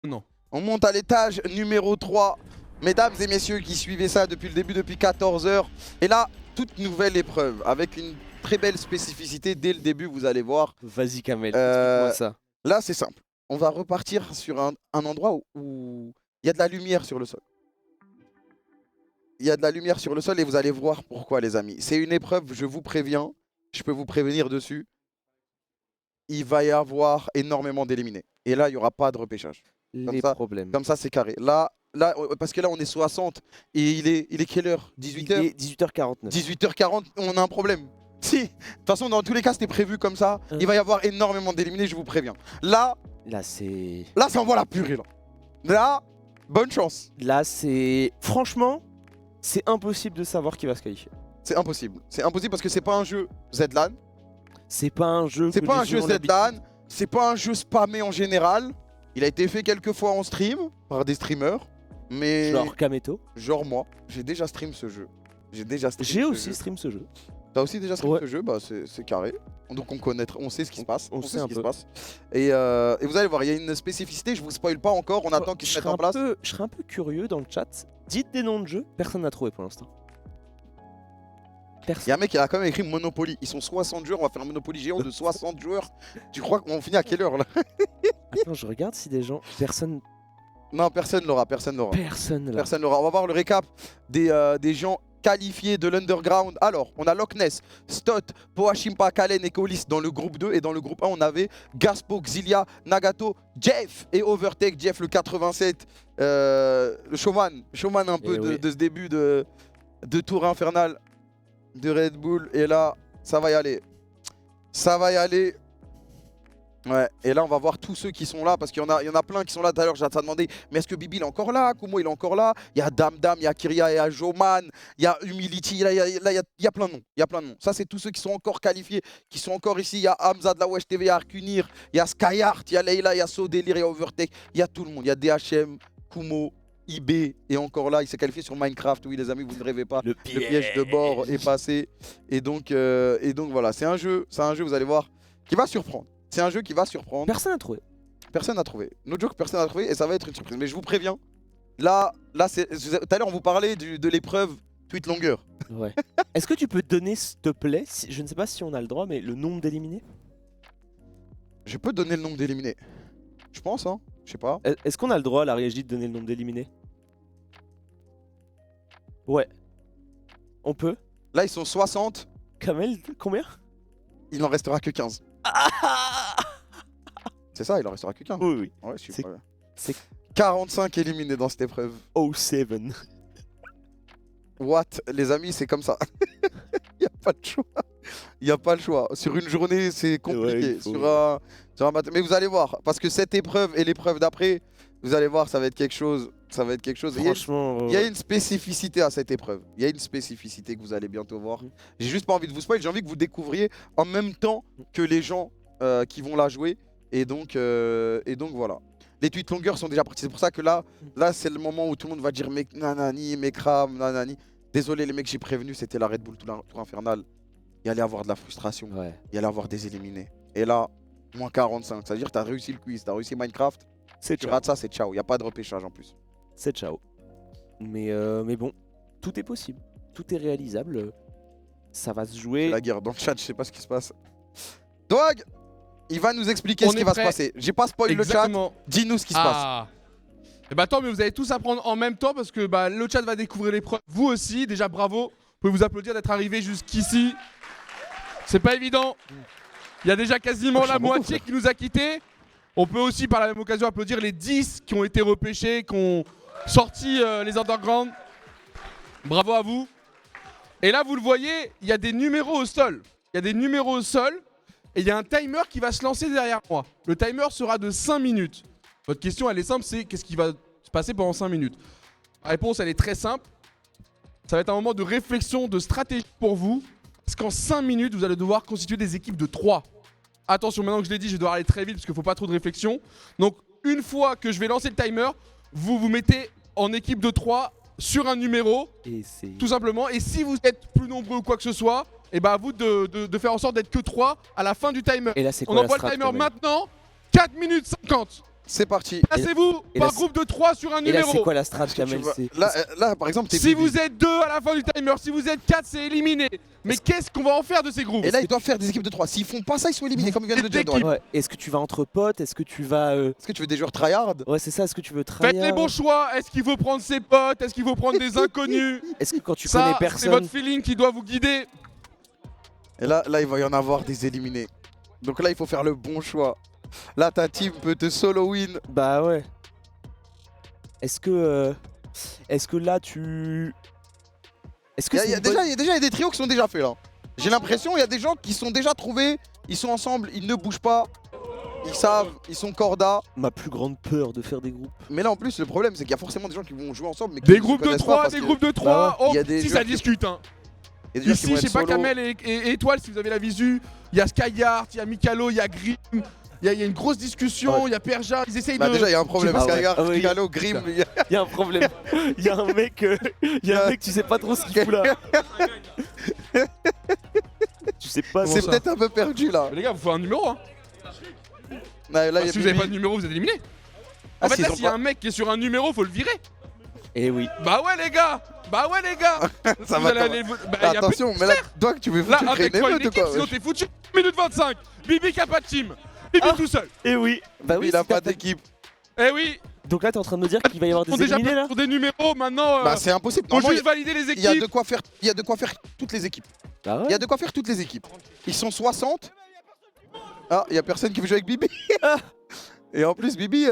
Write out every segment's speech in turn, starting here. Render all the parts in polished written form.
Non. On monte à l'étage numéro 3. Mesdames et messieurs qui suivaient ça depuis le début, depuis 14 h. Et là, toute nouvelle épreuve avec une très belle spécificité dès le début, vous allez voir. Vas-y Kamel, explique-moi ça. Là, c'est simple. On va repartir sur un endroit où il y a de la lumière sur le sol. Il y a de la lumière sur le sol et vous allez voir pourquoi, les amis. C'est une épreuve, je vous préviens, je peux vous prévenir dessus. Il va y avoir énormément d'éliminés. Et là, il n'y aura pas de repêchage. Les problèmes. Comme ça, c'est carré. Là, parce que là, on est 60 et il est quelle heure? 18 h? 18h49. 18h40, on a un problème. Si, de toute façon, dans tous les cas, c'était prévu comme ça. Il va y avoir énormément d'éliminés, je vous préviens. Là, c'est... Là, ça envoie la purée, là. Là, bonne chance. Là, c'est... Franchement, c'est impossible de savoir qui va se qualifier. C'est impossible. C'est impossible parce que c'est pas un jeu Zlan. C'est pas un jeu... C'est pas un jeu Zlan. C'est pas un jeu spammé en général. Il a été fait quelques fois en stream par des streamers. Mais... Genre Kameto. Genre moi. J'ai déjà stream ce jeu. J'ai aussi stream ce jeu. T'as aussi déjà stream ce jeu? Bah c'est carré. Donc on sait ce qui se passe. On sait ce qui se passe. Et vous allez voir, il y a une spécificité, je vous spoil pas encore, on attend qu'ils se mettent en place. Je serais un peu curieux dans le chat. Dites des noms de jeux, personne n'a trouvé pour l'instant. Il y a un mec qui a quand même écrit Monopoly. Ils sont 60 joueurs, on va faire un Monopoly géant de 60 joueurs. Tu crois qu'on finit à quelle heure là? Attends, je regarde si des gens... Personne... Non, personne l'aura, personne l'aura. Personne l'aura. On va voir le récap des gens qualifiés de l'Underground. Alors, on a Loch Ness, Stott, Poashimpa, Kalen et Colis dans le groupe 2. Et dans le groupe 1, on avait Gaspo, Xilia, Nagato, Jeff et Overtake. Jeff le 87, le showman un peu de ce début de tour infernal de Red Bull. Et là, ça va y aller. Ça va y aller. Ouais, et là on va voir tous ceux qui sont là parce qu'il y en a plein qui sont là. Tout à l'heure j'ai demandé, mais est-ce que Bibi il est encore là? Kumo il est encore là? Il y a Damdam, il y a Kiria, il y a Joman, il y a Humility, il y a plein de noms. Il y a plein de noms. Ça c'est tous ceux qui sont encore qualifiés, qui sont encore ici. Il y a Hamza de la Wesh TV, il y a Arcunir, il y a Skyheart, il y a Leila, il y a Sodelir, il y a Overtake, il y a tout le monde. Il y a DHM, Kumo, IB est encore là. Il s'est qualifié sur Minecraft. Oui les amis, vous ne rêvez pas. Le piège de bord est passé. Et donc voilà, c'est un jeu, vous allez voir, qui va surprendre. C'est un jeu qui va surprendre. Personne n'a trouvé. Personne n'a trouvé. No joke, personne n'a trouvé et ça va être une surprise. Mais je vous préviens, là tout à l'heure on vous parlait de l'épreuve tweet longueur. Ouais. Est-ce que tu peux donner, s'il te plaît, je ne sais pas si on a le droit, mais le nombre d'éliminés? Je peux donner le nombre d'éliminés. Je pense, hein. Je sais pas. Est-ce qu'on a le droit à la régie de donner le nombre d'éliminés? Ouais. On peut? Là ils sont 60. Kamel, combien? Il n'en restera que 15. C'est ça, il en restera que 15. Oui, oui. Ouais, je suis pas... C'est 45 éliminés dans cette épreuve. Oh, 7. What? Les amis, c'est comme ça. Il n'y a pas de choix. Il n'y a pas le choix. Sur une journée, c'est compliqué. Ouais, sur un matin. Mais vous allez voir, parce que cette épreuve et l'épreuve d'après, vous allez voir, ça va être quelque chose. Ça va être quelque chose. Franchement, il y a une spécificité à cette épreuve. Il y a une spécificité que vous allez bientôt voir. J'ai juste pas envie de vous spoiler, j'ai envie que vous découvriez en même temps que les gens qui vont la jouer. Et donc voilà. Les tweets longueurs sont déjà partis. C'est pour ça que là c'est le moment où tout le monde va dire mec nanani, mekram, nanani. Désolé les mecs, j'ai prévenu, c'était la Red Bull Tour Infernal. Il y allait avoir de la frustration. Ouais. Il y allait avoir des éliminés. Et là, moins 45. Ça veut dire que tu as réussi le quiz, tu as réussi Minecraft. Tu rates ça, c'est ciao. Il n'y a pas de repêchage en plus. C'est ciao. Mais bon, tout est possible. Tout est réalisable. Ça va se jouer. La guerre dans le chat, je sais pas ce qui se passe. Dog, il va nous expliquer ce qui va se passer. J'ai pas spoilé le chat. Dis-nous ce qui se passe. Et bah attends, mais vous allez tous apprendre en même temps parce que le chat va découvrir l'épreuve. Vous aussi, déjà bravo. Vous pouvez vous applaudir d'être arrivé jusqu'ici. C'est pas évident. Il y a déjà quasiment la moitié qui nous a quittés. On peut aussi par la même occasion applaudir les 10 qui ont été repêchés, qui ont sorti les underground. Bravo à vous. Et là, vous le voyez, il y a des numéros au sol. Il y a des numéros au sol et il y a un timer qui va se lancer derrière moi. Le timer sera de 5 minutes. Votre question, elle est simple, c'est qu'est-ce qui va se passer pendant 5 minutes? La réponse, elle est très simple. Ça va être un moment de réflexion, de stratégie pour vous. Parce qu'en 5 minutes, vous allez devoir constituer des équipes de 3. Attention, maintenant que je l'ai dit, je vais devoir aller très vite parce qu'il ne faut pas trop de réflexion. Donc, une fois que je vais lancer le timer, vous vous mettez en équipe de 3 sur un numéro, tout simplement. Et si vous êtes plus nombreux ou quoi que ce soit, et bah à vous de faire en sorte d'être que 3 à la fin du timer. Et là, c'est quoi on envoie le timer maintenant, 4 minutes 50. C'est parti. Placez-vous et par là, groupe de 3 sur un Et là, numéro. c'est quoi la strat, Tu Kamel? vois, C'est- là, par exemple, t'es Si Bibi. vous êtes 2 à la fin du timer, si vous êtes 4, c'est éliminé. Mais qu'est-ce qu'on va en faire de ces groupes? Et là, ils doivent faire des équipes de 3. S'ils font pas ça, ils sont éliminés, comme ils viennent de le dire. Équipe. Ouais. Est-ce que tu vas entre potes? Est-ce que tu vas. Est-ce que tu veux des joueurs tryhard? Ouais, c'est ça, est-ce que tu veux Faites travailler? les bons choix. Est-ce qu'il faut prendre ses potes? Est-ce qu'il faut prendre des inconnus? Est-ce que quand tu connais Ça, c'est personne. votre feeling qui doit vous guider. Et là, il va y en avoir des éliminés. Donc là, il faut faire le bon choix. Là, ta team peut te solo win. Bah ouais. Est-ce que là tu. Est-ce que Il y a déjà des trios qui sont déjà faits là. J'ai l'impression il y a des gens qui sont déjà trouvés. Ils sont ensemble, ils ne bougent pas. Ils savent, ils sont corda. ma plus grande peur de faire des groupes? Mais là en plus le problème c'est qu'il y a forcément des gens qui vont jouer ensemble mais qui Des ne se groupes de connaissent pas 3, parce des que groupes de 3. Bah Oh, il y a des si joueurs ça qui- discute. Hein. il y a des joueurs qui Ici, vont je sais être pas, solo. Kamel et Étoile, si vous avez la visu. Il y a Skyheart, il y a Mikalo, il y a Grim. Il y a une grosse discussion, il y a Perja. Ils essayent Bah de. déjà il y a un problème. Ah ouais. Skyheart, Ah ouais, Kigalo, Grim. il y a- Il y a un problème. Il y a un mec. Il y a un mec, tu sais pas trop ce qu'il fout là. Tu sais pas. C'est ça peut-être un peu perdu là. Mais les gars, vous faites un numéro. Hein. Là, il y a Si vous avez Bibi. pas de numéro, vous êtes éliminé. Ah, En fait, s'ils là, ont s'il y a pas- un mec qui est sur un numéro, faut le virer. Eh oui. Bah ouais, les gars. Bah ouais, les gars. Ça Vous va allez quand aller- même. bah, y a plus de Attention, mais là, toi que tu veux Là, créer avec une toi une émeute ou équipe, quoi? sinon t'es foutu. Minute 25. Bibi qui a pas de team. Bibi Ah. tout seul. Eh oui. Bah oui. Il a si t'as pas d'équipe. Eh oui. Donc là, t'es en train de me dire qu'il va y avoir On des déjà éliminés là? pour des numéros maintenant. Bah c'est impossible. Faut Normalement, juste valider les il y a de équipes. quoi faire. Il y a de quoi faire toutes les équipes. Ah ouais. Il y a de quoi faire toutes les équipes. Ils sont 60. Ah, il y a personne qui veut jouer avec Bibi. Et en plus, Bibi,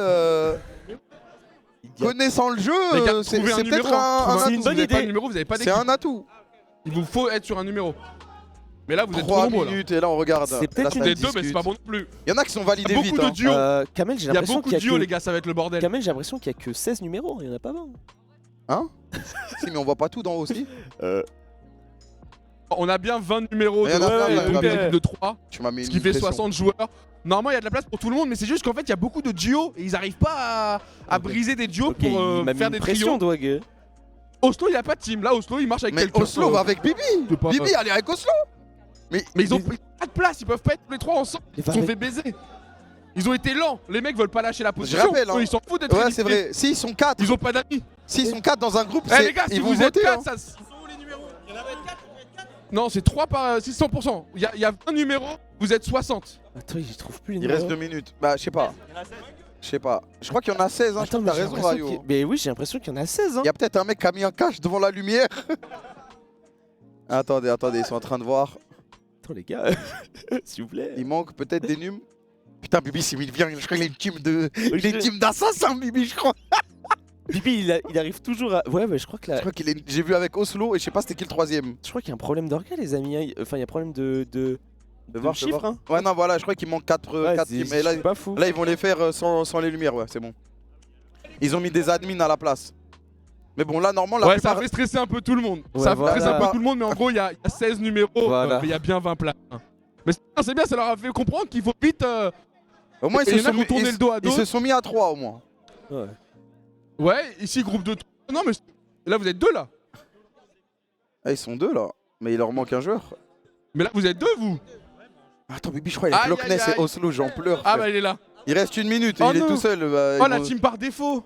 connaissant le jeu, Les gars, c'est trouvez un peut-être numéro. un Trouvez c'est atout. une Vous bonne avez pas idée. de numéro, vous avez pas C'est d'équipe. un atout. Il vous faut être sur un numéro. Mais là, vous êtes 3 trop nombreux là. minutes et là on regarde. C'est peut-être Là, une ça Des deux, mais c'est discute. pas bon non plus. Il y en a qui sont Il y validés a vite. beaucoup de hein. duos. Kamel, j'ai Il y a l'impression beaucoup qu'il de y a duos, que... les gars, ça va être le bordel. Kamel, j'ai l'impression qu'il y a que 16 numéros, il y en a pas 20. Hein Si, mais on voit pas tout d'en haut aussi. On a bien 20 numéros Il y en de a plein, et il y en a donc des plein. équipes de 3, Tu m'as mis ce une qui fait pression. 60 joueurs. Normalement, il y a de la place pour tout le monde, mais c'est juste qu'en fait, il y a beaucoup de duos et ils arrivent pas à Ok. briser des duos Ok, pour il m'a mis faire une des pression, trios. Dwag. Oslo, il a pas de team. Là, Oslo, il marche avec Mais quelqu'un. Oslo va avec Bibi. C'est pas- Bibi, allez avec Oslo. Mais ils ont pas de place, ils peuvent pas être tous les trois ensemble. Mais Ils va se sont avec- fait baiser. Ils ont été lents. Les mecs veulent pas lâcher la position. rappelle, hein. Eux, ils s'en foutent d'être Ouais, c'est éliminés. vrai. S'ils sont 4, Ils ont pas d'amis. s'ils sont 4 dans un groupe, Eh les gars, si ils vont vous êtes voter. 4, hein. ça. Non, c'est 3 par. C'est 100%. Il y a 20 numéros, vous êtes 60. Attends, j'y trouve plus les Il numéros. reste 2 minutes. Bah, je sais pas. Je sais pas. Je crois qu'il y en a 16. Hein. Attends, T'as mais j'ai raison, l'impression Rayo. Mais oui, j'ai l'impression qu'il y en a 16. Hein. Il y a peut-être un mec qui a mis un cache devant la lumière. Attendez, ils sont en train de voir. Attends, les gars, s'il vous plaît. Il manque peut-être des nums. Putain, Bibi, s'il vient, je crois qu'il a une team de. Il a une je- team d'assassins, Bibi, je crois. Bibi, il arrive toujours à. Ouais, mais je crois que Je là. crois qu'il est. J'ai vu avec Oslo et je sais pas c'était qui le troisième. Je crois qu'il y a un problème d'orgueil, les amis. hein. Enfin, il y a un problème de voir, je vais chiffres. voir. Hein. Ouais, non, voilà, je crois qu'il manque 4 Ouais, teams. c'est Et là, pas fou. là, ils vont les faire sans les lumières, ouais, c'est bon. Ils ont mis des admins à la place. Mais bon, là, normalement, la Ouais, plupart. ça fait stresser un peu tout le monde. Ouais, Ça voilà. stresse un peu tout le monde, mais en gros, il y a 16 numéros, Voilà. mais il y a bien 20 places. Mais c'est bien, ça leur a fait comprendre qu'il faut vite. Au moins, Et il y en a qui ont tourné le dos à ils dos. se sont mis à 3 au moins. Ouais. Ouais, ici, groupe de 3. Non, mais là, vous êtes 2 là. Ah, ils sont 2 là. Mais il leur manque un joueur. Mais là, vous êtes 2, vous. Attends, Bibi, je crois, avec Aïe, Loch Ness aïe, aïe. et Oslo, j'en pleure. Ah, frère. bah, il est là. Il reste 1 minute et Oh il est non. tout seul. Bah, Oh, ils la vont- team par défaut.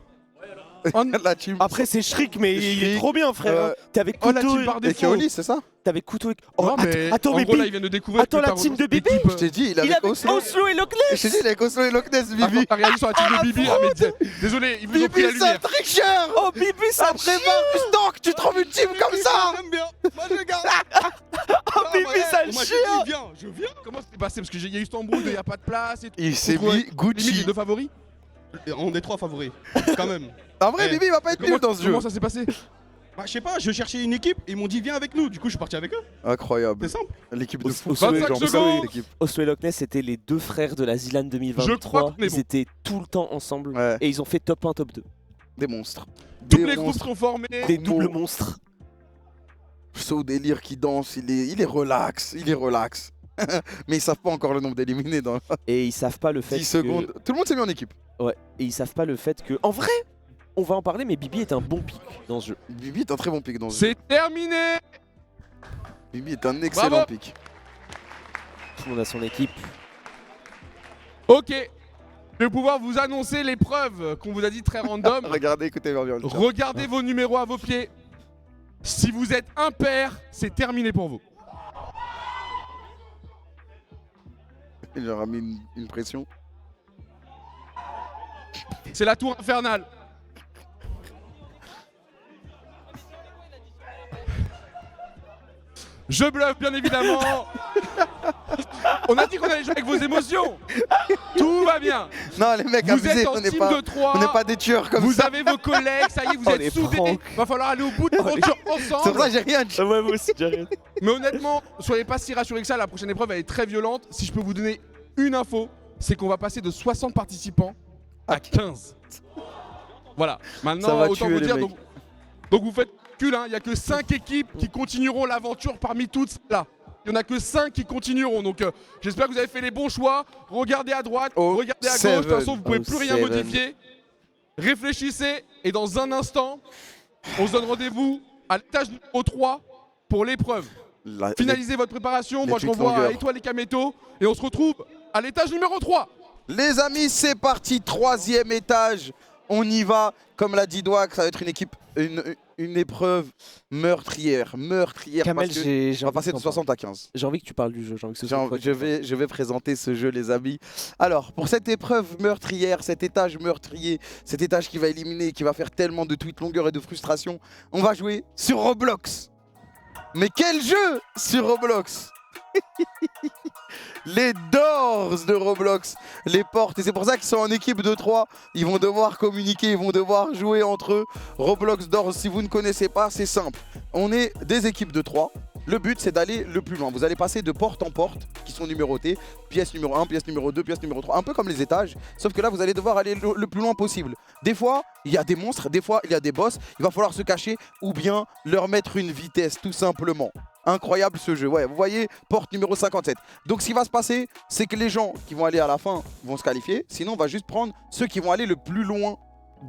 Oh, non. La team. Après, c'est Shriek, mais il est Shriek, trop bien, frère. hein. T'es avec Oh, la couteau. team par Et défaut. Keolis, c'est ça T'es avec couteau. Oh, Non, mais attends, en mais gros, là, Bibi, ils viennent de découvrir. Attends, que la t'as team de Bibi. équipe, Je t'ai dit, il est il avec est avec Oslo. Oslo et Loch Et je t'ai dit, il est avec Oslo et Loch Ness, Attends, Bibi. t'as réagi sur la team de Bibi. Ah, mais désolé, ils vous ont pris la Bibi, c'est un lumière. tricheur. Oh, Bibi, ça Après 20 plus donc, tu trouves une team comme ça. J'aime bien. Moi je garde. Oh, Bibi, ça le Moi chien. je viens, je viens. Comment c'est passé? Parce qu'il y a eu cet embrouille, il n'y a pas de place et tout. Il s'est Pourquoi mis Limite, Gucci. les 2 favoris. On est 3 favoris, quand même. En vrai, Eh, Bibi, il va pas être nul dans ce jeu. Comment ça s'est passé? Bah, je sais pas, je cherchais une équipe, ils m'ont dit viens avec nous, du coup je suis parti avec eux, Incroyable. c'est simple. L'équipe de fou. Oslo et 25 j'en peux secondes. plus, l'équipe. Oslo et Loch Ness, c'était les deux frères de la Zilan Je 2023. crois qu'on est Ils bon. étaient tout le temps ensemble. Ouais, Et ils ont fait top 1, top 2. des monstres. Tous Des les groupes monstres. seront formés. Des doubles monstres. Saut délire qui danse, il est relax, il est relax. Mais ils savent pas encore le nombre d'éliminés dans Et ils savent pas le fait 10 que... secondes. Tout le monde s'est mis en équipe. Ouais. Et ils savent pas le fait que... En vrai, on va en parler, mais Bibi est un bon pic dans ce jeu. Bibi est un très bon pic dans ce jeu. C'est terminé. Bibi est un excellent Bravo. pic. Tout le monde a son équipe. Ok. Je vais pouvoir vous annoncer l'épreuve qu'on vous a dit très random. Regardez, écoutez bien le chat. Regardez vos numéros à vos pieds. Si vous êtes impair, c'est terminé pour vous. Il leur a mis une pression. C'est la tour infernale. Je bluffe, bien évidemment. On a dit qu'on allait jouer avec vos émotions. Tout va bien. Non, les mecs, Vous abusez, êtes en on n'est team pas, de 3. on n'est pas des tueurs comme Vous ça. avez vos collègues, ça y est, vous Oh, les êtes soudés. pranks. Va falloir aller au bout de l'aventure C'est pour ensemble. ça que j'ai rien dit. Ouais, moi aussi, j'arrête. Mais honnêtement, soyez pas si rassurés que ça. La prochaine épreuve, elle est très violente. Si je peux vous donner une info, c'est qu'on va passer de 60 participants à 15. Voilà. Ça Maintenant, va autant tuer vous les dire. mecs. Donc vous faites cul, hein. Il n'y a que 5 équipes qui continueront l'aventure parmi toutes là. Il n'y en a que 5 qui continueront. Donc j'espère que vous avez fait les bons choix. Regardez à droite, Oh, regardez à gauche. seven. De toute façon, vous pouvez Oh, plus rien seven. modifier. Réfléchissez. Et dans un instant, on se donne rendez-vous à l'étage numéro 3 pour l'épreuve. Finalisez votre préparation. les Moi, je tweets renvoie à longueurs. Étoile et Kameto. Et on se retrouve à l'étage numéro 3. Les amis, c'est parti, 3e étage. On y va. Comme l'a dit Douak, ça va être une équipe, une épreuve meurtrière. Kamel, parce que j'ai on va envie passer que de t'en 60 à 15. J'ai envie que tu parles du jeu. J'ai envie que ce soit toi qui Je parles. vais présenter ce jeu, les amis. Alors, pour cette épreuve meurtrière, cet étage meurtrier, cet étage qui va éliminer, qui va faire tellement de tweets longueurs et de frustration, on va jouer sur Roblox. Mais quel jeu sur Roblox? Les Doors de Roblox, les portes, et c'est pour ça qu'ils sont en équipe de 3. Ils vont devoir communiquer, ils vont devoir jouer entre eux. Roblox Doors, si vous ne connaissez pas, c'est simple. On est des équipes de 3. Le but, c'est d'aller le plus loin. Vous allez passer de porte en porte, qui sont numérotées. Pièce numéro 1, pièce numéro 2, pièce numéro 3. Un peu comme les étages, sauf que là, vous allez devoir aller le plus loin possible. Des fois, il y a des monstres, des fois, il y a des boss. Il va falloir se cacher ou bien leur mettre une vitesse, tout simplement. Incroyable ce jeu. Ouais, vous voyez, porte numéro 57. Donc, ce qui va se passer, c'est que les gens qui vont aller à la fin vont se qualifier. Sinon, on va juste prendre ceux qui vont aller le plus loin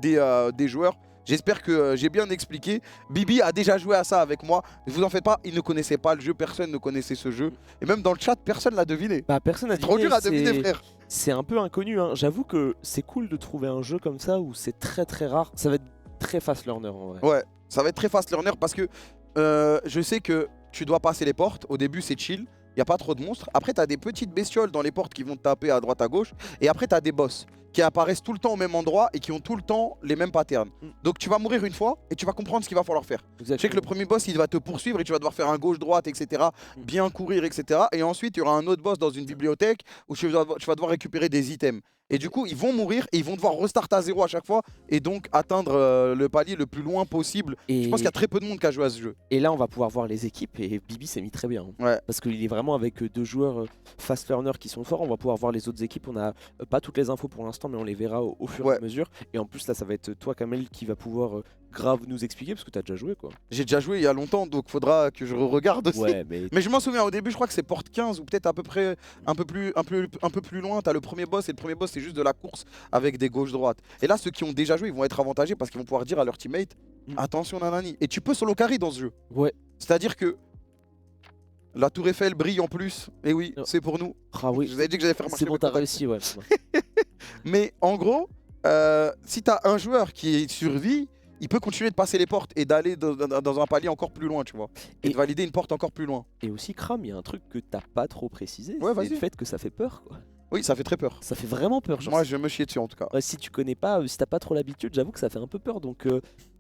des joueurs. J'espère que j'ai bien expliqué. Bibi a déjà joué à ça avec moi. Ne vous en faites pas, il ne connaissait pas le jeu. Personne ne connaissait ce jeu. Et même dans le chat, personne l'a deviné. Bah, personne n'a C'est trop dur à deviner, frère. C'est un peu inconnu. Hein. J'avoue que c'est cool de trouver un jeu comme ça où c'est très très rare. Ça va être très fast learner en vrai. Ouais, ça va être très fast learner parce que je sais que tu dois passer les portes. Au début, c'est chill. Il n'y a pas trop de monstres. Après, tu as des petites bestioles dans les portes qui vont te taper à droite, à gauche. Et après, tu as des boss qui apparaissent tout le temps au même endroit et qui ont tout le temps les mêmes patterns. Donc, tu vas mourir une fois et tu vas comprendre ce qu'il va falloir faire. Je sais que le premier boss, il va te poursuivre et tu vas devoir faire un gauche-droite, etc. Bien courir, etc. Et ensuite, il y aura un autre boss dans une bibliothèque où tu vas devoir récupérer des items. Et du coup, ils vont mourir et ils vont devoir restart à zéro à chaque fois et donc atteindre le palier le plus loin possible. Et... Je pense qu'il y a très peu de monde qui a joué à ce jeu. Et là, on va pouvoir voir les équipes et Bibi s'est mis très bien. Ouais. Parce qu'il est vraiment avec 2 joueurs fast learners qui sont forts. On va pouvoir voir les autres équipes. On n'a pas toutes les infos pour l'instant, mais on les verra au fur et à mesure. Et en plus, là, ça va être toi, Kamel, qui va pouvoir grave nous expliquer parce que tu as déjà joué quoi. J'ai déjà joué il y a longtemps, donc faudra que je regarde aussi. Ouais, mais... Mais je m'en souviens au début, je crois que c'est porte 15 ou peut-être à peu près un peu plus loin. T'as le premier boss et le premier boss c'est juste de la course avec des gauches-droites. Et là, ceux qui ont déjà joué, ils vont être avantagés parce qu'ils vont pouvoir dire à leur teammate attention nanani. Et tu peux solo carry dans ce jeu. Ouais. C'est-à-dire que la tour Eiffel brille en plus. Et oui, c'est pour nous. Ah oui. Je vous avais dit que j'allais faire marcher C'est bon, mes t'as contacts. réussi, ouais. Mais en gros, si t'as un joueur qui survit, il peut continuer de passer les portes et d'aller dans un palier encore plus loin, tu vois. Et de valider une porte encore plus loin. Et aussi, Kram, il y a un truc que t'as pas trop précisé. Ouais, c'est vas-y. le fait que ça fait peur, quoi. Oui, ça fait très peur. Ça fait vraiment peur. Genre, Moi, je me chier dessus en tout cas. ouais, si tu connais pas, si t'as pas trop l'habitude, j'avoue que ça fait un peu peur. Donc,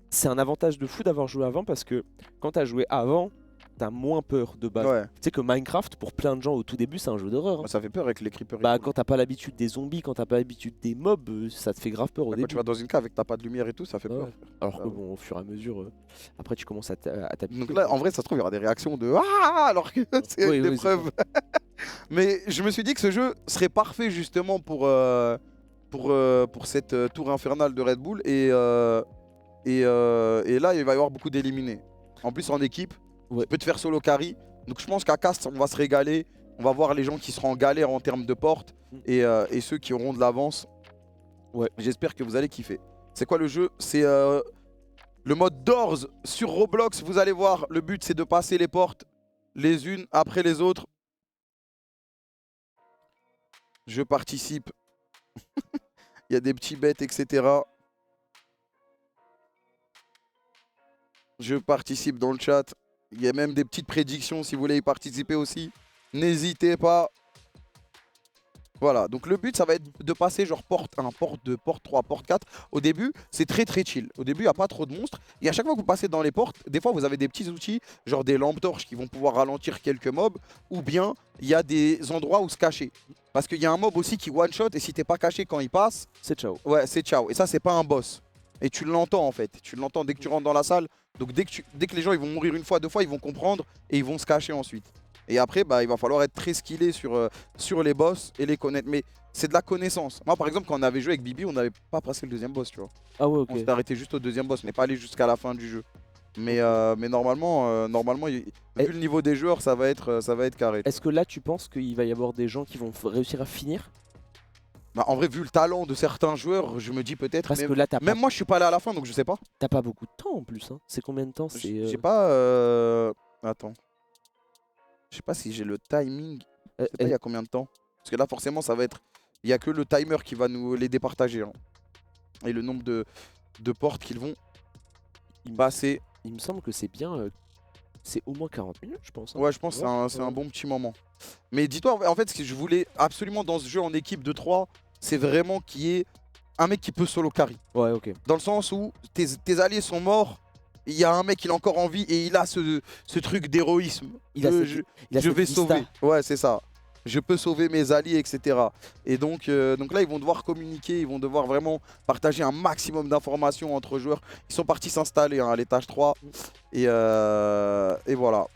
c'est un avantage de fou d'avoir joué avant parce que quand t'as joué avant, t'as moins peur de base. Ouais. Tu sais que Minecraft, pour plein de gens au tout début, c'est un jeu d'horreur. Hein. Ça fait peur avec les creepers. Bah, quand t'as pas l'habitude des zombies, quand t'as pas l'habitude des mobs, ça te fait grave peur au Quand début. tu vas dans une cave et que t'as pas de lumière et tout, ça fait Ouais. peur. Alors que Ah ouais. bon, au fur et à mesure, après tu commences à t'habituer. Donc là, en vrai, ça se trouve, il y aura des réactions de ah alors que c'est Oui, une oui, épreuve. Mais je me suis dit que ce jeu serait parfait justement pour cette tour infernale de Red Bull et là, il va y avoir beaucoup d'éliminés. En plus, en équipe, tu peux te faire solo carry. Donc je pense qu'à Cast, on va se régaler. On va voir les gens qui seront en galère en termes de portes et ceux qui auront de l'avance. Ouais. J'espère que vous allez kiffer. C'est quoi le jeu? C'est le mode Doors sur Roblox. Vous allez voir, le but c'est de passer les portes les unes après les autres. Je participe. Il y a des petits bêtes, etc. Je participe dans le chat. Il y a même des petites prédictions si vous voulez y participer aussi. N'hésitez pas. Voilà, donc le but ça va être de passer genre porte 1, porte 2, porte 3, porte 4. Au début, c'est très chill. Au début, il n'y a pas trop de monstres. Et à chaque fois que vous passez dans les portes, des fois vous avez des petits outils, genre des lampes torches qui vont pouvoir ralentir quelques mobs. Ou bien, il y a des endroits où se cacher. Parce qu'il y a un mob aussi qui one-shot et si t'es pas caché quand il passe, C'est ciao. ouais, c'est ciao. Et ça, c'est pas un boss. Et tu l'entends en fait. Tu l'entends dès que tu rentres dans la salle. Donc dès que les gens ils vont mourir une fois, deux fois, ils vont comprendre et ils vont se cacher ensuite. Et après, bah, il va falloir être très skillé sur les boss et les connaître. Mais c'est de la connaissance. Moi, par exemple, quand on avait joué avec Bibi, on n'avait pas passé le deuxième boss, tu vois. Ah ouais, ok. On s'est arrêté juste au deuxième boss, mais pas aller jusqu'à la fin du jeu. Mais normalement, vu le niveau des joueurs, ça va être carré. Est-ce que là, tu penses qu'il va y avoir des gens qui vont réussir à finir? Bah, en vrai, vu le talent de certains joueurs, je me dis peut-être. Parce que là, Même moi, je suis pas allé à la fin, donc je sais pas. t'as pas beaucoup de temps en plus. Hein. C'est combien de temps? J'ai pas. Attends. Je sais pas si j'ai le timing. Je sais pas il y a combien de temps. Parce que là, forcément, ça va être. Il y a que le timer qui va nous les départager. Hein. Et le nombre de portes qu'ils vont passer. Il me semble que c'est bien. C'est au moins 40 minutes, je pense. Hein. Ouais, je pense que c'est un bon petit moment. Mais dis-toi, en fait, ce que je voulais absolument dans ce jeu en équipe de 3, c'est vraiment qu'il y ait un mec qui peut solo carry. Ouais, ok. Dans le sens où tes alliés sont morts. Il y a un mec qui est encore en vie et il a ce truc d'héroïsme. Je vais sauver. Ouais, c'est ça. Je peux sauver mes alliés, etc. Et donc là, ils vont devoir communiquer, ils vont devoir vraiment partager un maximum d'informations entre joueurs. Ils sont partis s'installer à l'étage 3. Et voilà.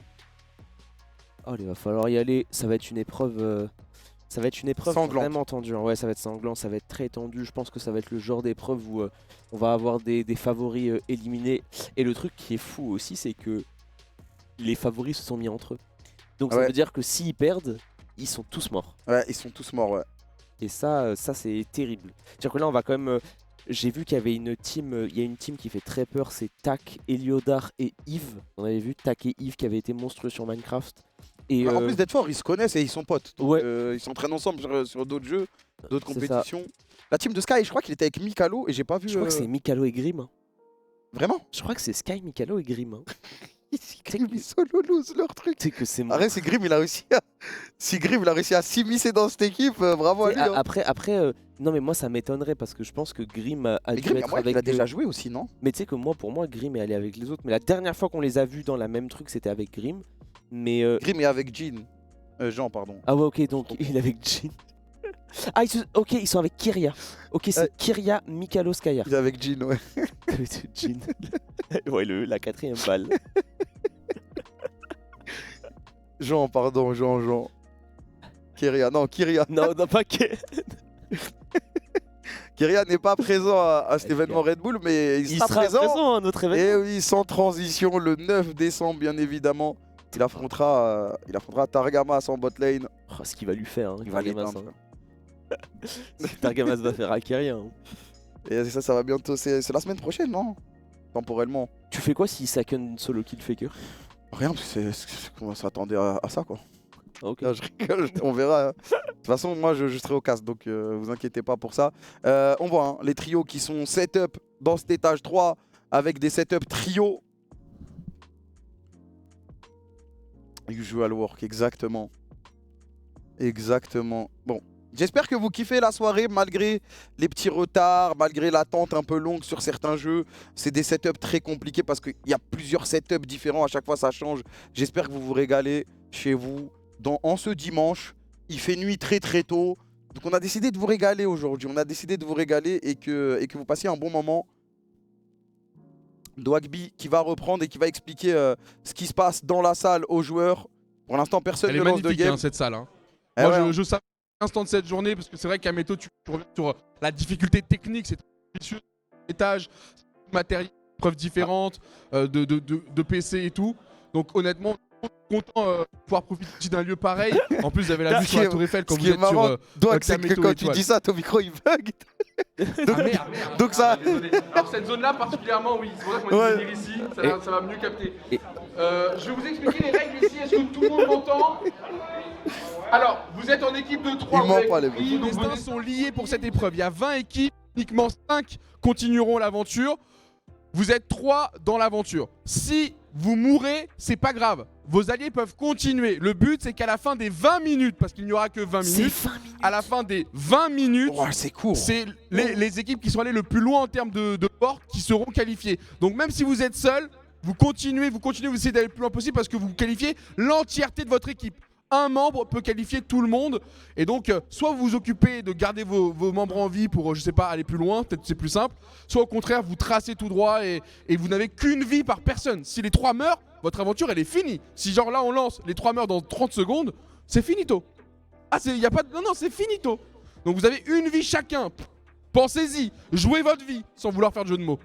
Oh, il va falloir y aller. Ça va être une épreuve. Ça va être une épreuve sanglante. Vraiment tendue. Hein. Ouais, ça va être sanglant, ça va être très tendu. Je pense que ça va être le genre d'épreuve où on va avoir des favoris éliminés. Et le truc qui est fou aussi, c'est que les favoris se sont mis entre eux. Donc ça veut dire que s'ils perdent, ils sont tous morts. Ouais, ils sont tous morts, ouais. Et ça c'est terrible. C'est-à-dire que là, on va quand même... J'ai vu qu'il y avait une team, il y a une team qui fait très peur, c'est Tak, Heliodar et Yves. On avait vu Tak et Yves qui avaient été monstrueux sur Minecraft. Et en plus d'être forts, ils se connaissent et ils sont potes. Donc, ouais. Ils s'entraînent ensemble sur d'autres jeux, d'autres compétitions. La team de Sky, je crois qu'il était avec Mikalo et j'ai pas vu. Je crois que c'est Mikalo et Grim. Hein. Vraiment? Je crois que c'est Sky, Mikalo et Grim. Hein. Ils solo lose leur truc. C'est que c'est Arrête, si Grim il a réussi à... Si Grim il a réussi à s'immiscer dans cette équipe, bravo à lui. Hein. Après non mais moi ça m'étonnerait parce que je pense que Grim a dû Grim, être avec... il a déjà joué aussi, non? Mais tu sais que pour moi, Grim est allé avec les autres. Mais la dernière fois qu'on les a vus dans la même truc, c'était avec Grim. Mais Grim est avec Jean. Jean, pardon. Ah ouais, ok, donc il est avec Jean. Ah, ok, ils sont avec Kyria. Ok, c'est Kyria, Mikalo, Skyar. Il est avec Jean, ouais. Jean. Ouais, la quatrième balle. Jean, pardon, Jean. Kyria, non, Kyria. Non, pas Kyria. Kyria n'est pas présent à cet événement Red Bull, mais il sera présent à notre événement. Et oui, sans transition, le 9 décembre, bien évidemment. Il affrontera Targamas en bot lane. Oh, ce qu'il va lui faire, hein, il va Targamas. Targamas va faire à Kyria. Hein. Et ça va bientôt. C'est la semaine prochaine, non? Temporellement. Tu fais quoi si Saken solo kill Faker? Rien, parce que on s'attendait à ça, quoi. Ok. Là, je rigole, on verra. De toute façon, moi, je serai au casse, donc vous inquiétez pas pour ça. On voit hein, les trios qui sont set-up dans cet étage 3 avec des set-up trios. Usual work, exactement. Exactement. Bon, j'espère que vous kiffez la soirée malgré les petits retards, malgré l'attente un peu longue sur certains jeux. C'est des setups très compliqués parce qu'il y a plusieurs setups différents, à chaque fois ça change. J'espère que vous vous régalez chez vous. En ce dimanche, il fait nuit très tôt. Donc on a décidé de vous régaler aujourd'hui. On a décidé de vous régaler et que vous passiez un bon moment. Dwagby qui va reprendre et qui va expliquer ce qui se passe dans la salle aux joueurs. Pour l'instant, personne ne lance de game. Hein, cette salle. Hein. Eh Moi, ouais, je savais l'instant de cette journée parce que c'est vrai qu'à Méto, tu reviens sur la difficulté technique, c'est ambitieux, étage, matériel, preuves différentes, de PC et tout. Donc honnêtement, content de pouvoir profiter d'un lieu pareil. En plus, vous avez la vue sur la Tour Eiffel quand vous êtes marrant, sur Doig, c'est que quand tu dis ça, ton micro il bug. Donc, merde. Donc ça... Désolé. Alors cette zone-là particulièrement, oui. C'est pour ça qu'on va venir ici, ça va mieux capter. Je vais vous expliquer les règles ici, est-ce que tout le monde m'entend? Alors, vous êtes en équipe de 3, Ils mentent pas, les donc vos destins sont liés pour cette épreuve. Il y a 20 équipes. uniquement 5 continueront l'aventure. Vous êtes 3 dans l'aventure. Si vous mourrez, c'est pas grave. Vos alliés peuvent continuer. Le but, c'est qu'à la fin des 20 minutes, parce qu'il n'y aura que 20 minutes, à la fin des 20 minutes, Oh, c'est court. c'est les équipes qui sont allées le plus loin en termes de portes qui seront qualifiées. Donc même si vous êtes seul, vous continuez, vous essayez d'aller le plus loin possible parce que vous qualifiez l'entièreté de votre équipe. Un membre peut qualifier tout le monde. Et donc, soit vous vous occupez de garder vos membres en vie pour, je sais pas, aller plus loin, peut-être c'est plus simple. Soit au contraire, vous tracez tout droit et vous n'avez qu'une vie par personne. Si les 3 meurent, votre aventure, elle est finie. Si genre là, on lance, les 3 meurent dans 30 secondes, c'est finito. Ah, y a pas de... Non, c'est finito. Donc vous avez une vie chacun. Pensez-y. Jouez votre vie, sans vouloir faire de jeu de mots.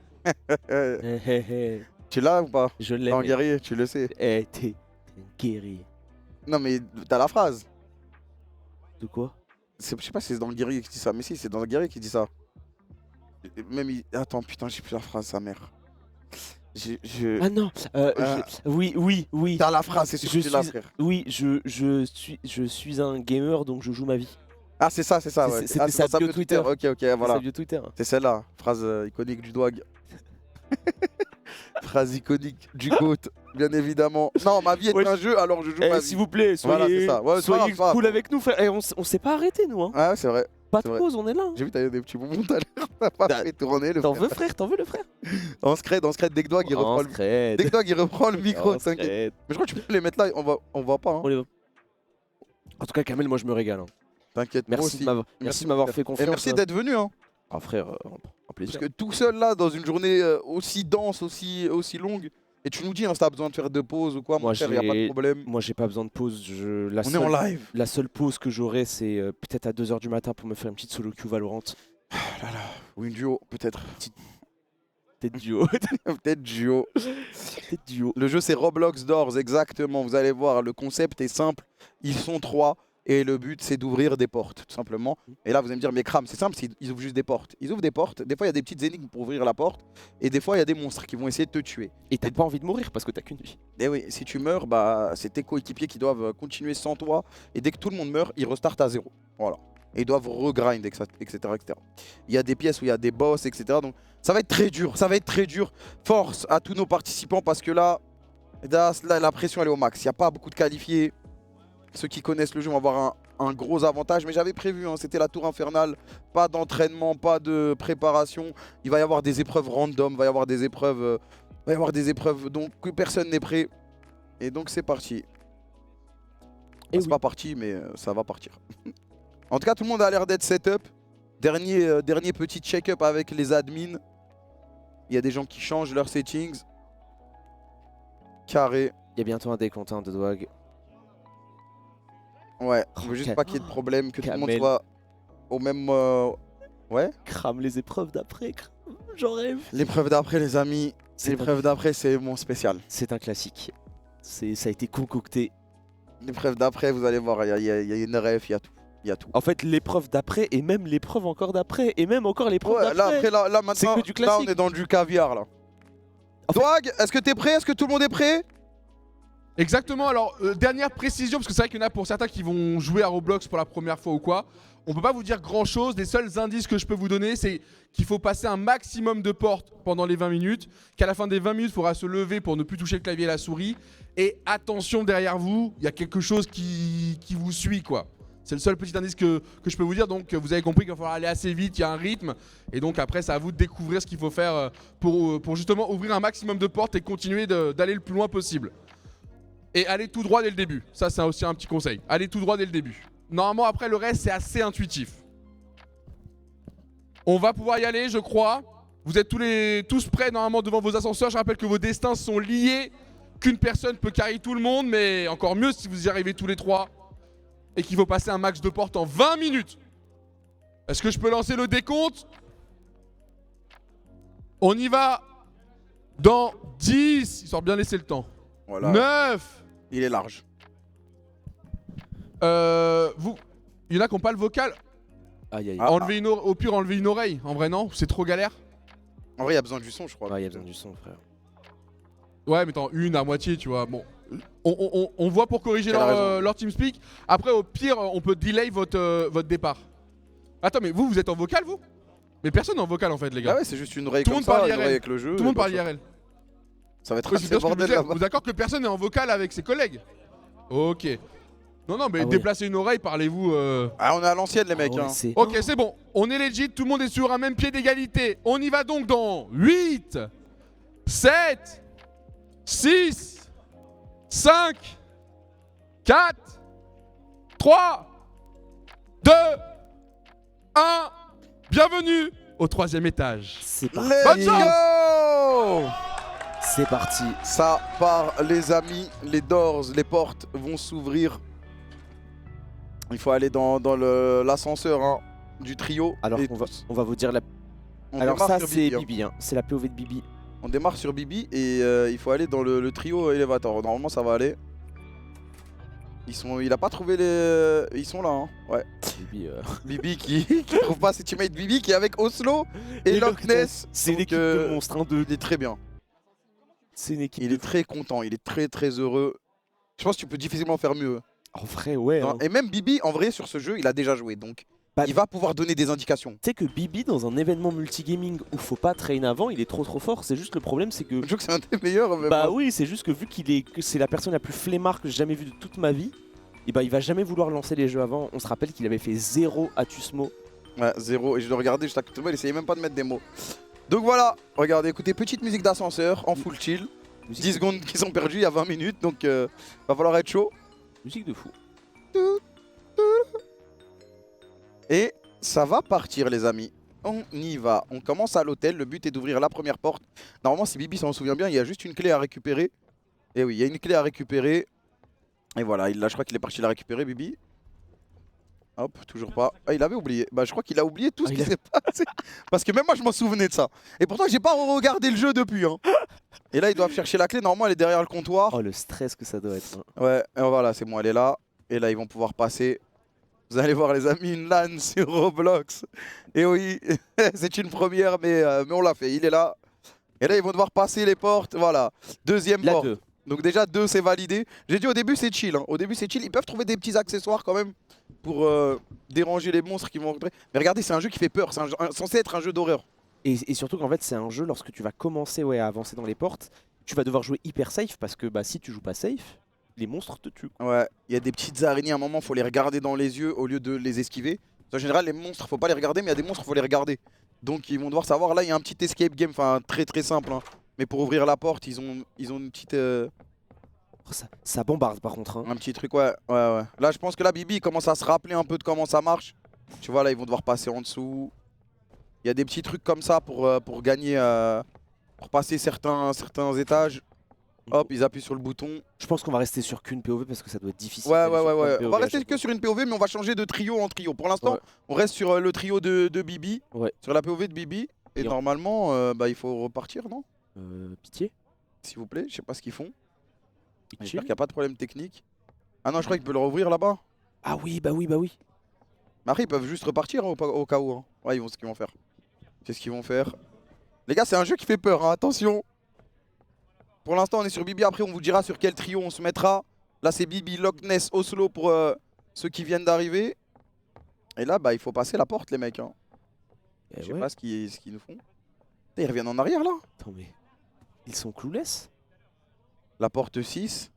Tu l'as ou pas? Je l'aime. En guerrier, tu le sais. Eh, t'es un guerrier. Non, mais t'as la phrase. De quoi? Je sais pas si c'est dans le guerrier qui dit ça, mais si, c'est dans le guerrier qui dit ça. Même Attends, putain, j'ai plus la phrase, sa mère. Ah non, oui. T'as la phrase, c'est sûr que tu l'as, frère. Oui, je suis un gamer, donc je joue ma vie. Ah, c'est ça, ouais. C'était Ah, sa dans bio Twitter. Ok, C'est voilà. sa bio Twitter. C'est celle-là, phrase iconique du Dwag. Phrase iconique du GOAT, bien évidemment. Non, ma vie est un jeu, alors je joue ma vie. S'il vous plaît, Voilà, soyez, c'est ça. Ouais, soyez ça va. cool avec nous, frère. Eh, on s'est pas arrêté, nous. Hein. Ouais, c'est vrai. Pas c'est de vrai. pause, on est là. Hein. J'ai vu, t'as eu des petits moments tout à l'heure. T'as pas fait tourner le T'en frère. veux, frère? T'en veux, le frère? En scred, dès que Dwag il reprend le... Dès que Dwag il reprend le micro, t'inquiète. Mais je crois que tu peux les mettre là, on va pas. Hein. On les voit. En tout cas, Kamel, moi je me régale. Hein. T'inquiète, moi Merci aussi. de m'avoir fait confiance. Et merci d'être venu. Hein. Ah, frère, un plaisir. Parce que tout seul là, dans une journée aussi dense, aussi longue, et tu nous dis, hein, si t'as besoin de faire de pause ou quoi, mon frère, y a pas de problème. Moi, j'ai pas besoin de pause. On est en live. La seule pause que j'aurai, c'est peut-être à 2h du matin pour me faire une petite solo queue Valorant. Oh là là. Ou une duo, peut-être. Peut-être duo. Peut-être duo. Peut-être duo. Le jeu, c'est Roblox Doors, exactement. Vous allez voir, le concept est simple. Ils sont 3. Et le but, c'est d'ouvrir des portes, tout simplement. Et là, vous allez me dire, mais Kram, c'est simple, ils ouvrent juste des portes. Ils ouvrent des portes. Des fois, il y a des petites énigmes pour ouvrir la porte. Et des fois, il y a des monstres qui vont essayer de te tuer. Et t'as pas envie de mourir parce que t'as qu'une vie. Et oui, si tu meurs, bah, c'est tes coéquipiers qui doivent continuer sans toi. Et dès que tout le monde meurt, ils restartent à 0. Voilà. Et ils doivent regrind, etc., etc. Il y a des pièces où il y a des boss, etc. Donc, ça va être très dur. Ça va être très dur. Force à tous nos participants parce que là, la pression, elle est au max. Il n'y a pas beaucoup de qualifiés. Ceux qui connaissent le jeu vont avoir un gros avantage, mais j'avais prévu, hein, c'était la tour infernale, pas d'entraînement, pas de préparation, il va y avoir des épreuves random, il va y avoir des épreuves, donc personne n'est prêt, et donc c'est parti. C'est pas parti, mais ça va partir. En tout cas, tout le monde a l'air d'être setup. Dernier petit check-up avec les admins. Il y a des gens qui changent leurs settings. Carré. Il y a bientôt un décompte de Dwag. Ouais, je veux juste pas qu'il y ait de problème, que tout le monde Kamel. soit au même... Ouais. Crame les épreuves d'après, j'en rêve. L'épreuve d'après, les amis, l'épreuve d'après, c'est mon spécial. C'est un classique. Ça a été concocté. L'épreuve d'après, vous allez voir, il y a une ref, il y a tout. En fait, l'épreuve d'après, et même l'épreuve encore d'après, et même encore l'épreuve Ouais, d'après. là maintenant, que du là classique. on est dans du caviar, là. Dwag, est-ce que t'es prêt? Est-ce que tout le monde est prêt? Exactement, alors dernière précision, parce que c'est vrai qu'il y en a pour certains qui vont jouer à Roblox pour la première fois ou quoi. On peut pas vous dire grand chose, les seuls indices que je peux vous donner, c'est qu'il faut passer un maximum de portes pendant les 20 minutes, qu'à la fin des 20 minutes, il faudra se lever pour ne plus toucher le clavier et la souris. Et attention, derrière vous, il y a quelque chose qui vous suit, quoi. C'est le seul petit indice que je peux vous dire, donc vous avez compris qu'il va falloir aller assez vite, il y a un rythme, et donc après c'est à vous de découvrir ce qu'il faut faire pour justement ouvrir un maximum de portes et continuer d'aller le plus loin possible. Et allez tout droit dès le début. Ça, c'est aussi un petit conseil. Allez tout droit dès le début. Normalement, après, le reste, c'est assez intuitif. On va pouvoir y aller, je crois. Vous êtes tous prêts, normalement, devant vos ascenseurs. Je rappelle que vos destins sont liés. Qu'une personne peut carry tout le monde, mais encore mieux si vous y arrivez tous les 3. Et qu'il faut passer un max de portes en 20 minutes. Est-ce que je peux lancer le décompte? On y va dans 10. Histoire de bien laisser le temps. Voilà. 9. Il est large. Il y en a qui n'ont pas le vocal. Aïe aïe. Au pire, enlevez une oreille. En vrai, non, c'est trop galère. En vrai, il y a besoin du son, je crois. Ouais, il y a besoin du son, frère. Ouais, mais attends, une à moitié, tu vois. Bon, on voit pour corriger Elle a raison. leur TeamSpeak. Après, au pire, on peut delay votre départ. Attends, mais vous êtes en vocal, vous? Mais personne n'est en vocal en fait, les Ah gars. ouais, c'est juste une oreille Tout le comme monde parle ça, une IRL. oreille avec le jeu. Tout le monde et parle bah, IRL. Ça va être Oui, c'est assez bien ce que je bordel disais. là-bas. Vous êtes d'accord que personne n'est en vocal avec ses collègues? Ok. Non, mais Ah ouais. déplacez une oreille, parlez-vous. Ah, on est à l'ancienne, les mecs. Ah ouais, Hein. c'est- Ok, c'est bon. On est legit, tout le monde est sur un même pied d'égalité. On y va donc dans 8, 7, 6, 5, 4, 3, 2, 1. Bienvenue au 3e étage. C'est parti. Bonne Let's chance. go! C'est parti. Ça part, les amis. Les doors, les portes vont s'ouvrir. Il faut aller dans l'ascenseur hein, du trio. Alors Et on va vous dire la. on Alors démarre ça sur c'est Bibi, hein. Bibi, hein. C'est la POV de Bibi. On démarre sur Bibi et il faut aller dans le trio élévateur. Normalement, ça va aller. Il a pas trouvé les. Ils sont là, hein. Ouais. Bibi, Bibi qui trouve pas ses teammates. Bibi qui est avec Oslo et Loch Ness. C'est Donc, l'équipe de monstres, hein, Il est très bien. C'est une équipe. Il est très content. Il est très très heureux. Je pense que tu peux difficilement faire mieux. En vrai, ouais. Non, Hein. et même Bibi, en vrai, sur ce jeu, il a déjà joué. Donc, Bah, il va pouvoir donner des indications. Tu sais que Bibi, dans un événement multigaming où faut pas train avant, il est trop fort. C'est juste le problème, c'est que. Je trouve que c'est un des meilleurs. Mais Bah bon. oui, c'est juste que vu que c'est la personne la plus flemmarde que j'ai jamais vue de toute ma vie, et bah il va jamais vouloir lancer les jeux avant. On se rappelle qu'il avait fait 0 à Tusmo. Ouais, 0. Et je le regardais juste à côté de moi, il essayait même pas de mettre des mots. Donc voilà, regardez, écoutez, petite musique d'ascenseur en full chill. 10 secondes qui sont perdues, il y a 20 minutes, donc va falloir être chaud. Musique de fou. Et ça va partir, les amis. On y va. On commence à l'hôtel. Le but est d'ouvrir la première porte. Normalement, si Bibi s'en souvient bien, il y a juste une clé à récupérer. Et oui, il y a une clé à récupérer. Et voilà, là, je crois qu'il est parti la récupérer, Bibi. Hop, toujours pas. Ah, il avait oublié. Bah, je crois qu'il a oublié tout ce qui s'est passé. Parce que même moi, je m'en souvenais de ça. Et pourtant, j'ai pas regardé le jeu depuis. Hein. Et là, ils doivent chercher la clé. Normalement, elle est derrière le comptoir. Oh le stress que ça doit être. Hein. Ouais, et voilà, c'est bon, elle est là. Et là, ils vont pouvoir passer. Vous allez voir, les amis, une LAN sur Roblox. Et oui, c'est une première, mais on l'a fait. Il est là. Et là, ils vont devoir passer les portes. Voilà. Deuxième La porte. 2. Donc déjà, 2, c'est validé. J'ai dit au début, c'est chill. Hein. Au début, c'est chill. Ils peuvent trouver des petits accessoires quand même pour déranger les monstres qui vont rentrer. Mais regardez, c'est un jeu qui fait peur. C'est censé être un jeu d'horreur. Et surtout qu'en fait c'est un jeu, lorsque tu vas commencer à avancer dans les portes, tu vas devoir jouer hyper safe parce que bah si tu joues pas safe, les monstres te tuent. Ouais, il y a des petites araignées à un moment, faut les regarder dans les yeux au lieu de les esquiver. En général, les monstres, faut pas les regarder, mais il y a des monstres, faut les regarder. Donc ils vont devoir savoir. Là, il y a un petit escape game, enfin très très simple. Hein. Mais pour ouvrir la porte, ils ont une petite, Oh, ça bombarde par contre. Hein. un petit truc, ouais. Là, je pense que là, Bibi il commence à se rappeler un peu de comment ça marche. Tu vois, là, ils vont devoir passer en dessous. Il y a des petits trucs comme ça pour gagner, pour passer certains étages. Hop, ils appuient sur le bouton. Je pense qu'on va rester sur qu'une POV parce que ça doit être difficile. Ouais. d'aller sur plein de On POV va à rester chaque que fois. sur une POV, mais on va changer de trio en trio. Pour l'instant, Ouais. on reste sur le trio de Bibi. Ouais. Sur la POV de Bibi. Et Et on- normalement, bah, il faut repartir, non? Pitié. S'il vous plaît, je sais pas ce qu'ils font. J'espère Chill. qu'il n'y a pas de problème technique. Ah non, je crois qu'ils peuvent le rouvrir là-bas. Ah oui, bah oui, bah oui. Mais après, ils peuvent juste repartir hein, au cas où. Hein. Ouais, ils vont ce qu'ils vont faire. C'est ce qu'ils vont faire. Les gars, c'est un jeu qui fait peur, hein, attention. Pour l'instant, on est sur Bibi. Après, on vous dira sur quel trio on se mettra. Là, c'est Bibi, Loch Ness, Oslo pour ceux qui viennent d'arriver. Et là, bah, il faut passer la porte, les mecs. Hein. Eh Je sais ouais. pas ce qu'ils nous font. Putain, ils reviennent en arrière, là. Attends mais ils sont clueless. La porte 6.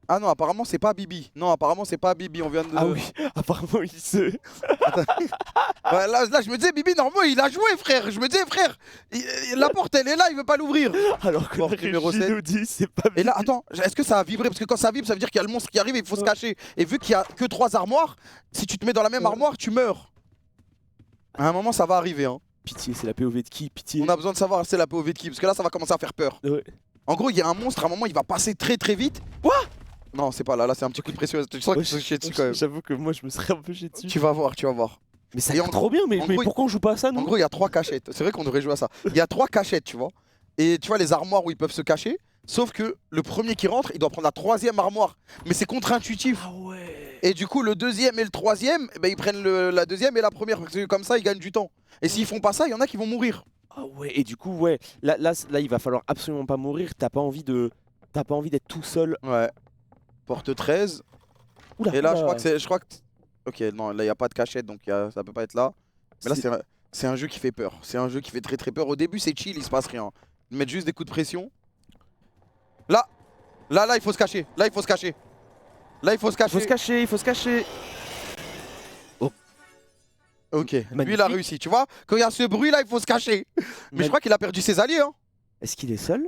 Ah non, apparemment, c'est pas Bibi. Non, apparemment, c'est pas Bibi. On vient de... Ah oui, apparemment ils se. Ouais, là, je me disais, Bibi, normalement, il a joué, frère. Je me disais, frère, la porte, elle est là, il veut pas l'ouvrir. Alors que Porte la numéro régie 7. nous dit c'est pas. Et là, attends, est-ce que ça a vibré? Parce que quand ça vibre, ça veut dire qu'il y a le monstre qui arrive et il faut se cacher. Et vu qu'il y a que 3 armoires, si tu te mets dans la même armoire, tu meurs. À un moment, ça va arriver. Hein. Pitié, c'est la POV de qui? Pitié. On a besoin de savoir c'est la POV de qui. Parce que là, ça va commencer à faire peur. Ouais. En gros, il y a un monstre, à un moment, il va passer très très vite. Quoi? Non, c'est pas là. Là, c'est un petit coup de pression. Tu sens qu'il se chier dessus quand même. J'avoue que moi je me serais un peu chié dessus. Tu vas voir, tu vas voir. Mais ça a Et l'air en trop bien, mais en gros, pourquoi on joue pas à ça nous? En gros, il y a 3 cachettes. C'est vrai qu'on devrait jouer à ça. Il y a 3 cachettes, tu vois. Et tu vois les armoires où ils peuvent se cacher. Sauf que le premier qui rentre, il doit prendre la 3e armoire. Mais c'est contre-intuitif. Ah ouais. Et du coup, le 2e et le 3e, eh ben, ils prennent la 2e et la première. Parce que comme ça, ils gagnent du temps. Et s'ils font pas ça, il y en a qui vont mourir. Ah ouais. Et du coup, ouais. Là, il va falloir absolument pas mourir. T'as pas envie d'être tout seul. Ouais. Porte 13. Oula, Et là, oula. je crois que. Ok, non, là, il n'y a pas de cachette, donc ça peut pas être là. Mais là, c'est un jeu qui fait peur. C'est un jeu qui fait très très peur. Au début, c'est chill, il se passe rien. Ils mettent juste des coups de pression. Là, il faut se cacher. Là, il faut se cacher. Là, il faut se cacher. Il faut se cacher, il faut se cacher. Ok, lui, Magnifique. il a réussi. Tu vois, quand il y a ce bruit là, il faut se cacher. Mais je crois qu'il a perdu ses alliés. Hein. Est-ce qu'il est seul?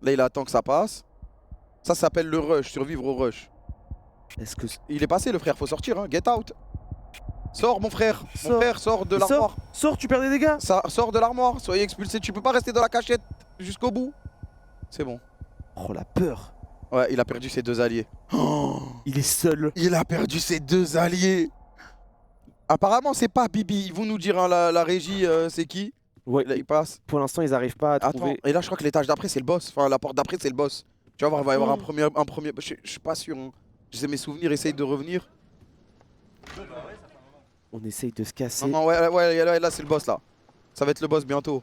Là, il attend que ça passe. Ça s'appelle le rush, survivre au rush. Est-ce que... Il est passé, le frère, faut sortir. Hein. Get out. Sors, mon frère. Mon Sors. frère, sors de l'armoire. Sors, tu perds des dégâts. Sors de l'armoire. Soyez expulsé. Tu peux pas rester dans la cachette jusqu'au bout. C'est bon. Oh la peur. Ouais, il a perdu ses 2 alliés. Oh, Il est seul. il a perdu ses 2 alliés. Apparemment, c'est pas Bibi. Ils vont nous dire, hein, la régie, c'est qui? Ouais, Là, il passe. pour l'instant ils arrivent pas à Attends, trouver. et là, je crois que l'étage d'après, c'est le boss. Enfin, la porte d'après, c'est le boss. Tu vas voir, il va y avoir un premier. Je suis pas sûr. Hein. Je sais, mes souvenirs essayent de revenir. On essaye de se casser. Non, non, ouais, là, c'est le boss, là. Ça va être le boss bientôt.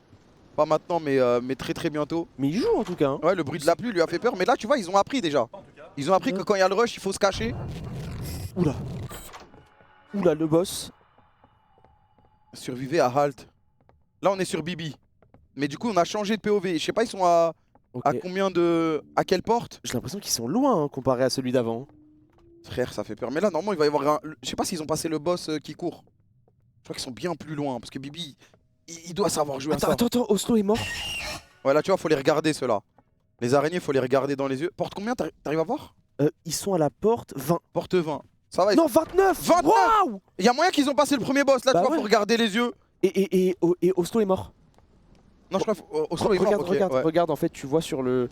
Pas maintenant, mais très très bientôt. Mais il joue en tout cas. Hein. Ouais, le bruit de la pluie lui a fait peur. Mais là, tu vois, ils ont appris déjà. Ils ont appris que quand il y a le rush, il faut se cacher. Oula. Oula, le boss. Survivez à Halt. Là, on est sur Bibi. Mais du coup, on a changé de POV. Je sais pas, ils sont à Ok. combien de. À quelle porte? J'ai l'impression qu'ils sont loin hein, comparé à celui d'avant. Frère, ça fait peur. Mais là, normalement, il va y avoir un. Je sais pas s'ils ont passé le boss qui court. Je crois qu'ils sont bien plus loin. Parce que Bibi, il doit savoir jouer à ça. Attends, Oslo est mort. Ouais, là, tu vois, faut les regarder, ceux-là. Les araignées, faut les regarder dans les yeux. Porte combien? T'arrives à voir? Ils sont à la porte 20. Porte 20. Ça va. Non, 29. 29. Waouh. Il y a moyen qu'ils ont passé le premier boss. Là, Bah tu vois, ouais. faut regarder les yeux. Et Oslo est mort. Non, je crois Oslo est mort. Regarde, Ok, regarde, ouais. regarde, en fait, tu vois sur le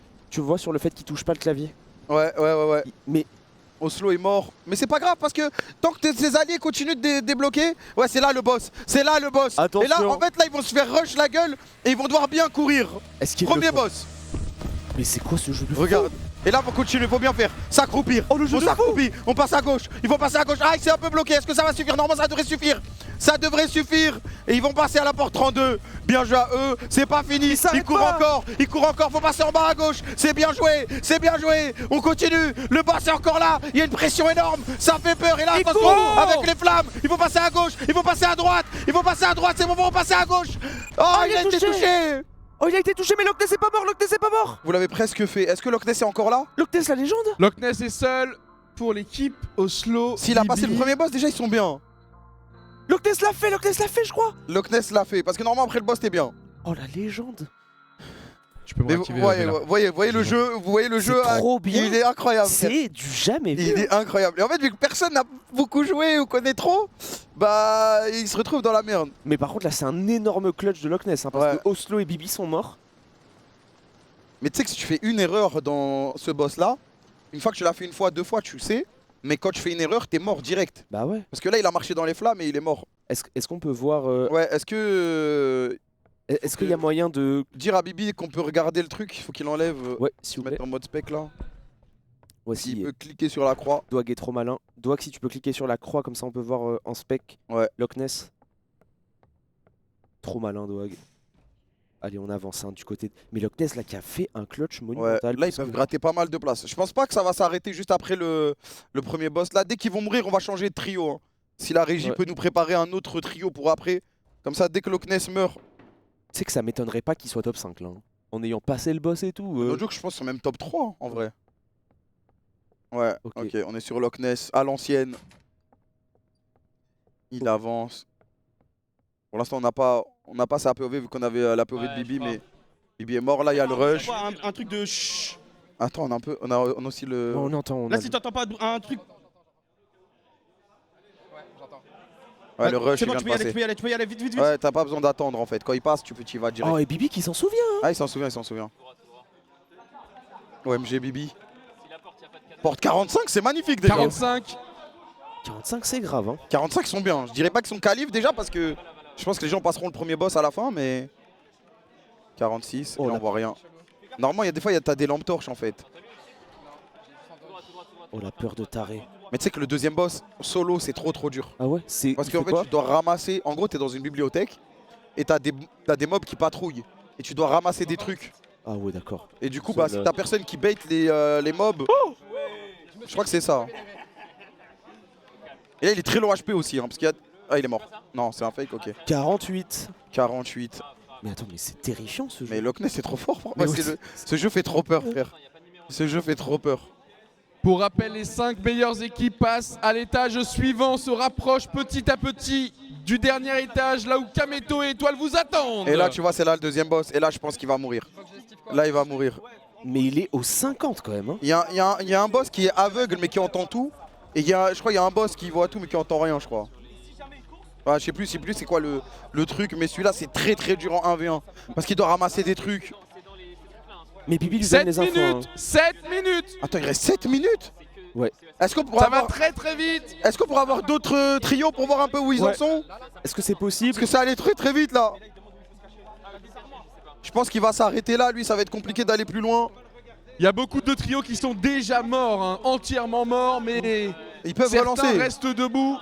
fait qu'il touche pas le clavier. Ouais. Mais Oslo est mort. Mais c'est pas grave parce que tant que tes alliés continuent de débloquer, ouais, c'est là le boss. C'est là le boss. Attention. Et là, en fait, là, ils vont se faire rush la gueule et ils vont devoir bien courir. est-ce qu'il Premier boss. Mais c'est quoi ce jeu de fou? Regarde. Et là, faut continuer, faut bien faire. S'accroupir. Oh, le jeu On de fou. s'accroupit. On passe à gauche. Il faut passer à gauche. Ah, il s'est un peu bloqué. Est-ce que ça va suffire? Normalement, ça devrait suffire. Ça devrait suffire. Et ils vont passer à la porte 32. Bien joué à eux. C'est pas fini. Ils courent encore. Ils courent encore. Faut passer en bas à gauche. C'est bien joué. C'est bien joué. On continue. Le boss est encore là. Il y a une pression énorme. Ça fait peur. Et là, Il attention. court. Avec les flammes. Il faut passer à gauche. Il faut passer à droite. Il faut passer à droite. C'est bon, on va passer à gauche. Oh, il a été touché. Oh, il a été touché, mais Loch Ness est pas mort, Loch Ness est pas mort. Vous l'avez presque fait. Est-ce que Loch Ness est encore là? Loch Ness, la légende. Loch Ness est seul pour l'équipe Oslo. S'il a Bibi. passé le premier boss, déjà, ils sont bien. Loch Ness l'a fait, je crois. Loch Ness l'a fait. Parce que normalement, après le boss, t'es bien. Oh, la légende. Tu peux me Mais vous réactiver voyez le jeu, vous voyez le jeu, trop bien. il est incroyable. frère. C'est du jamais vu. Il est incroyable. Et en fait, vu que personne n'a beaucoup joué ou connaît trop, bah il se retrouve dans la merde. Mais par contre, là, c'est un énorme clutch de Loch Ness, hein, parce Ouais. que Oslo et Bibi sont morts. Mais tu sais que si tu fais une erreur dans ce boss là, une fois que tu l'as fait une fois, 2 fois, tu sais. Mais quand tu fais une erreur, t'es mort direct. Bah ouais. Parce que là, il a marché dans les flammes et il est mort. Est-ce qu'on peut voir... Ouais, est-ce que Est-ce qu'il y a moyen de... dire à Bibi qu'on peut regarder le truc, il faut qu'il enlève, Ouais, s'il vous plaît. mettre en mode spec là. Voici. S'il peut cliquer sur la croix. Doig est trop malin. Doig, si tu peux cliquer sur la croix, comme ça on peut voir en spec Ouais. Loch Ness. Trop malin, Doig. Allez, on avance hein, du côté. Mais Loch Ness là qui a fait un clutch Ouais, monumental. là ils parce peuvent que- gratter pas mal de place. Je pense pas que ça va s'arrêter juste après le premier boss. Là, dès qu'ils vont mourir, on va changer de trio. Hein. Si la régie Ouais. peut nous préparer un autre trio pour après. Comme ça, dès que Loch Ness meurt, Tu sais que ça m'étonnerait pas qu'il soit top 5 là. Hein. En ayant passé le boss et tout. no joke, je pense que c'est même top 3 hein, en vrai. Ouais, Ok. ok, on est sur Loch Ness à l'ancienne. Il avance. Pour l'instant, on n'a pas sa POV vu qu'on avait la POV de Bibi, mais Bibi est mort. Là, il y a le rush. Un truc de chut. Attends, on a aussi le. Oh, on entend. On Là, a- si t'entends pas un truc. Ouais, le rush, C'est il bon, vient tu de peux y aller, passer. tu peux y aller, tu peux y aller, vite, vite, vite. Ouais, t'as pas besoin d'attendre en fait. Quand il passe, tu y vas direct. Oh, et Bibi qui s'en souvient. Ah, il s'en souvient, il s'en souvient. OMG Bibi. Porte 45, c'est magnifique déjà. 45. 45, c'est grave. Hein. 45 sont bien. Je dirais pas qu'ils sont qualifs déjà parce que je pense que les gens passeront le premier boss à la fin, mais 46, Oh et là, là. on voit rien. Normalement, il y a des fois, t'as des lampes torches en fait. Oh, la peur de taré. Mais tu sais que le deuxième boss solo, c'est trop dur. Ah ouais, c'est. Parce il qu'en fait fait, quoi tu dois ramasser. En gros, t'es dans une bibliothèque et t'as des mobs qui patrouillent et tu dois ramasser des trucs. Ah ouais, d'accord. Et du coup, Ça, bah, si là. t'as personne qui bait les mobs, je crois que c'est ça. Et là, il est très low HP aussi, hein, parce qu'il Ah, il est mort. Non, c'est un fake, ok. 48. 48. Mais attends, mais c'est terrifiant ce jeu. Mais Loch Ness, c'est trop fort. Mais Moi, oui. ce jeu fait trop peur, frère. Ce jeu fait trop peur. Pour rappel, les 5 meilleures équipes passent à l'étage suivant, se rapprochent petit à petit du dernier étage, là où Kameto et Étoile vous attendent. Et là, tu vois, c'est là le deuxième boss. Et là, je pense qu'il va mourir. Là, il va mourir. Mais il est au 50 quand même. Hein. Il y a un boss qui est aveugle, mais qui entend tout. Et je crois qu'il y a un boss qui voit tout, mais qui entend rien, je crois. Ah, je sais plus c'est quoi le truc, mais celui-là, c'est très très dur en 1v1. Parce qu'il doit ramasser des trucs. Mais Bibi lui 7 donne les infos. minutes, Hein. 7 minutes. Attends, il reste 7 minutes. Ouais. Est-ce qu'on pourra Ça va avoir, très très vite. est-ce qu'on pourra avoir d'autres trios pour voir un peu où ils en Ouais. sont? Est-ce que c'est possible? Parce que ça allait très très vite là. Je pense qu'il va s'arrêter là, lui, ça va être compliqué d'aller plus loin. Il y a beaucoup de trios qui sont déjà morts, hein, entièrement morts, mais Ils peuvent certains relancer. restent debout.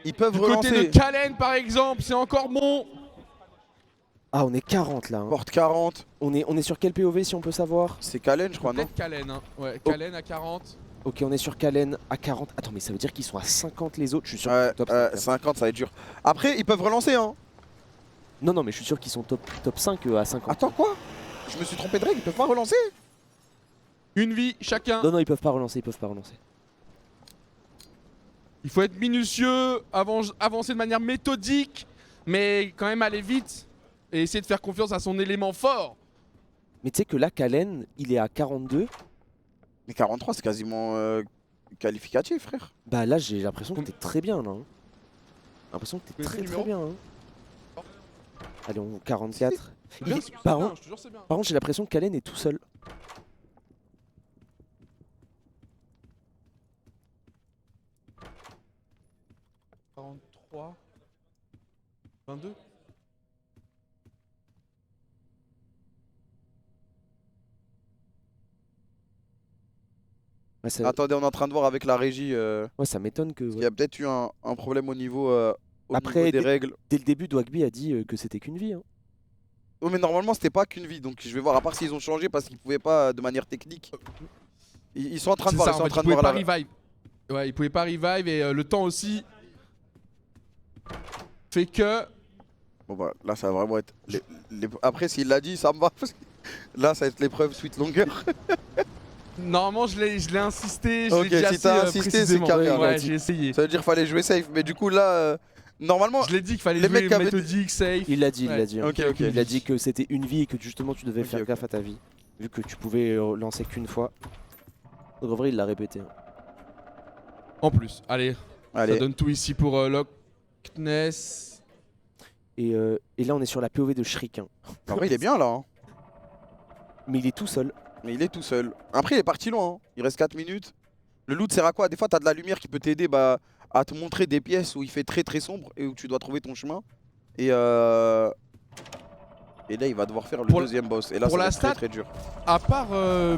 Ils peuvent Du côté relancer. de Kalen par exemple, c'est encore bon. Ah, on est 40 là. Hein. Porte 40. On est sur quel POV si on peut savoir? C'est Kalen, je crois, non? Peut-être Kalen, hein. Ouais, Kalen à 40. Ok, on est sur Kalen à 40. Attends, mais ça veut dire qu'ils sont à 50 les autres. Je suis sûr Ouais, qu'ils sont top 5. 50, ça va être dur. Après, ils peuvent relancer, hein. Non, non, mais je suis sûr qu'ils sont top 5 à 50. Attends, quoi? Je me suis trompé de règle, ils peuvent pas relancer? Une vie chacun. Non, non, ils peuvent pas relancer, ils peuvent pas relancer. Il faut être minutieux, avancer de manière méthodique, mais quand même aller vite et essayer de faire confiance à son élément fort. Mais tu sais que là, Kalen, il est à 42. Mais 43, c'est quasiment qualificatif, frère. Bah là, j'ai l'impression que t'es très bien là. Hein. J'ai l'impression que t'es Quel très numéro bien. Hein. Allez, on 44. C'est bien, Il- c'est par bien, contre- je te jure c'est bien. Par contre, j'ai l'impression que Kalen est tout seul. « 43... 22 ?» Ouais, ça, Attendez, on est en train de voir avec la régie. ouais, ça m'étonne que. Il y a peut-être eu un problème au niveau, Après, niveau des règles. Dès le début, Dwagby a dit que c'était qu'une vie. Hein. Oh, mais normalement, c'était pas qu'une vie. Donc, je vais voir, à part s'ils ont changé parce qu'ils pouvaient pas de manière technique. Ils sont en train de C'est voir, ça, ils sont en en fait, train il de pouvait voir pas la. revive. Ouais, il pouvait pas revive et le temps aussi fait que... Bon, bah là, ça va vraiment être. Après, s'il l'a dit, ça me va. Là, ça va être l'épreuve suite longueur. Normalement, je l'ai insisté, je Ok, l'ai dit si assez t'as insisté, c'est précisément. carré, Ouais, ouais, j'ai essayé. Ça veut dire qu'il fallait jouer safe. Mais du coup, là, normalement. Je l'ai dit qu'il fallait Les jouer mecs qui avaient- méthodique, safe. Il l'a dit, il Ouais. l'a dit. Hein. Ok, ok. Il a dit que c'était une vie et que justement tu devais Ok, faire ok. gaffe à ta vie. Vu que tu pouvais lancer qu'une fois. Donc en vrai, il l'a répété. Hein. En plus, allez, ça Allez. donne tout ici pour Loch Ness. Et là, on est sur la POV de Shriek. Hein. En vrai, il est bien là. Hein. Mais il est tout seul. Mais il est tout seul. Après, il est parti loin. Hein. Il reste 4 minutes. Le loot sert à quoi? Des fois, t'as de la lumière qui peut t'aider à te montrer des pièces où il fait très très sombre et où tu dois trouver ton chemin. Et là, il va devoir faire le Pour la- deuxième boss. Et là, pour ça va la être très stat- très dur. À part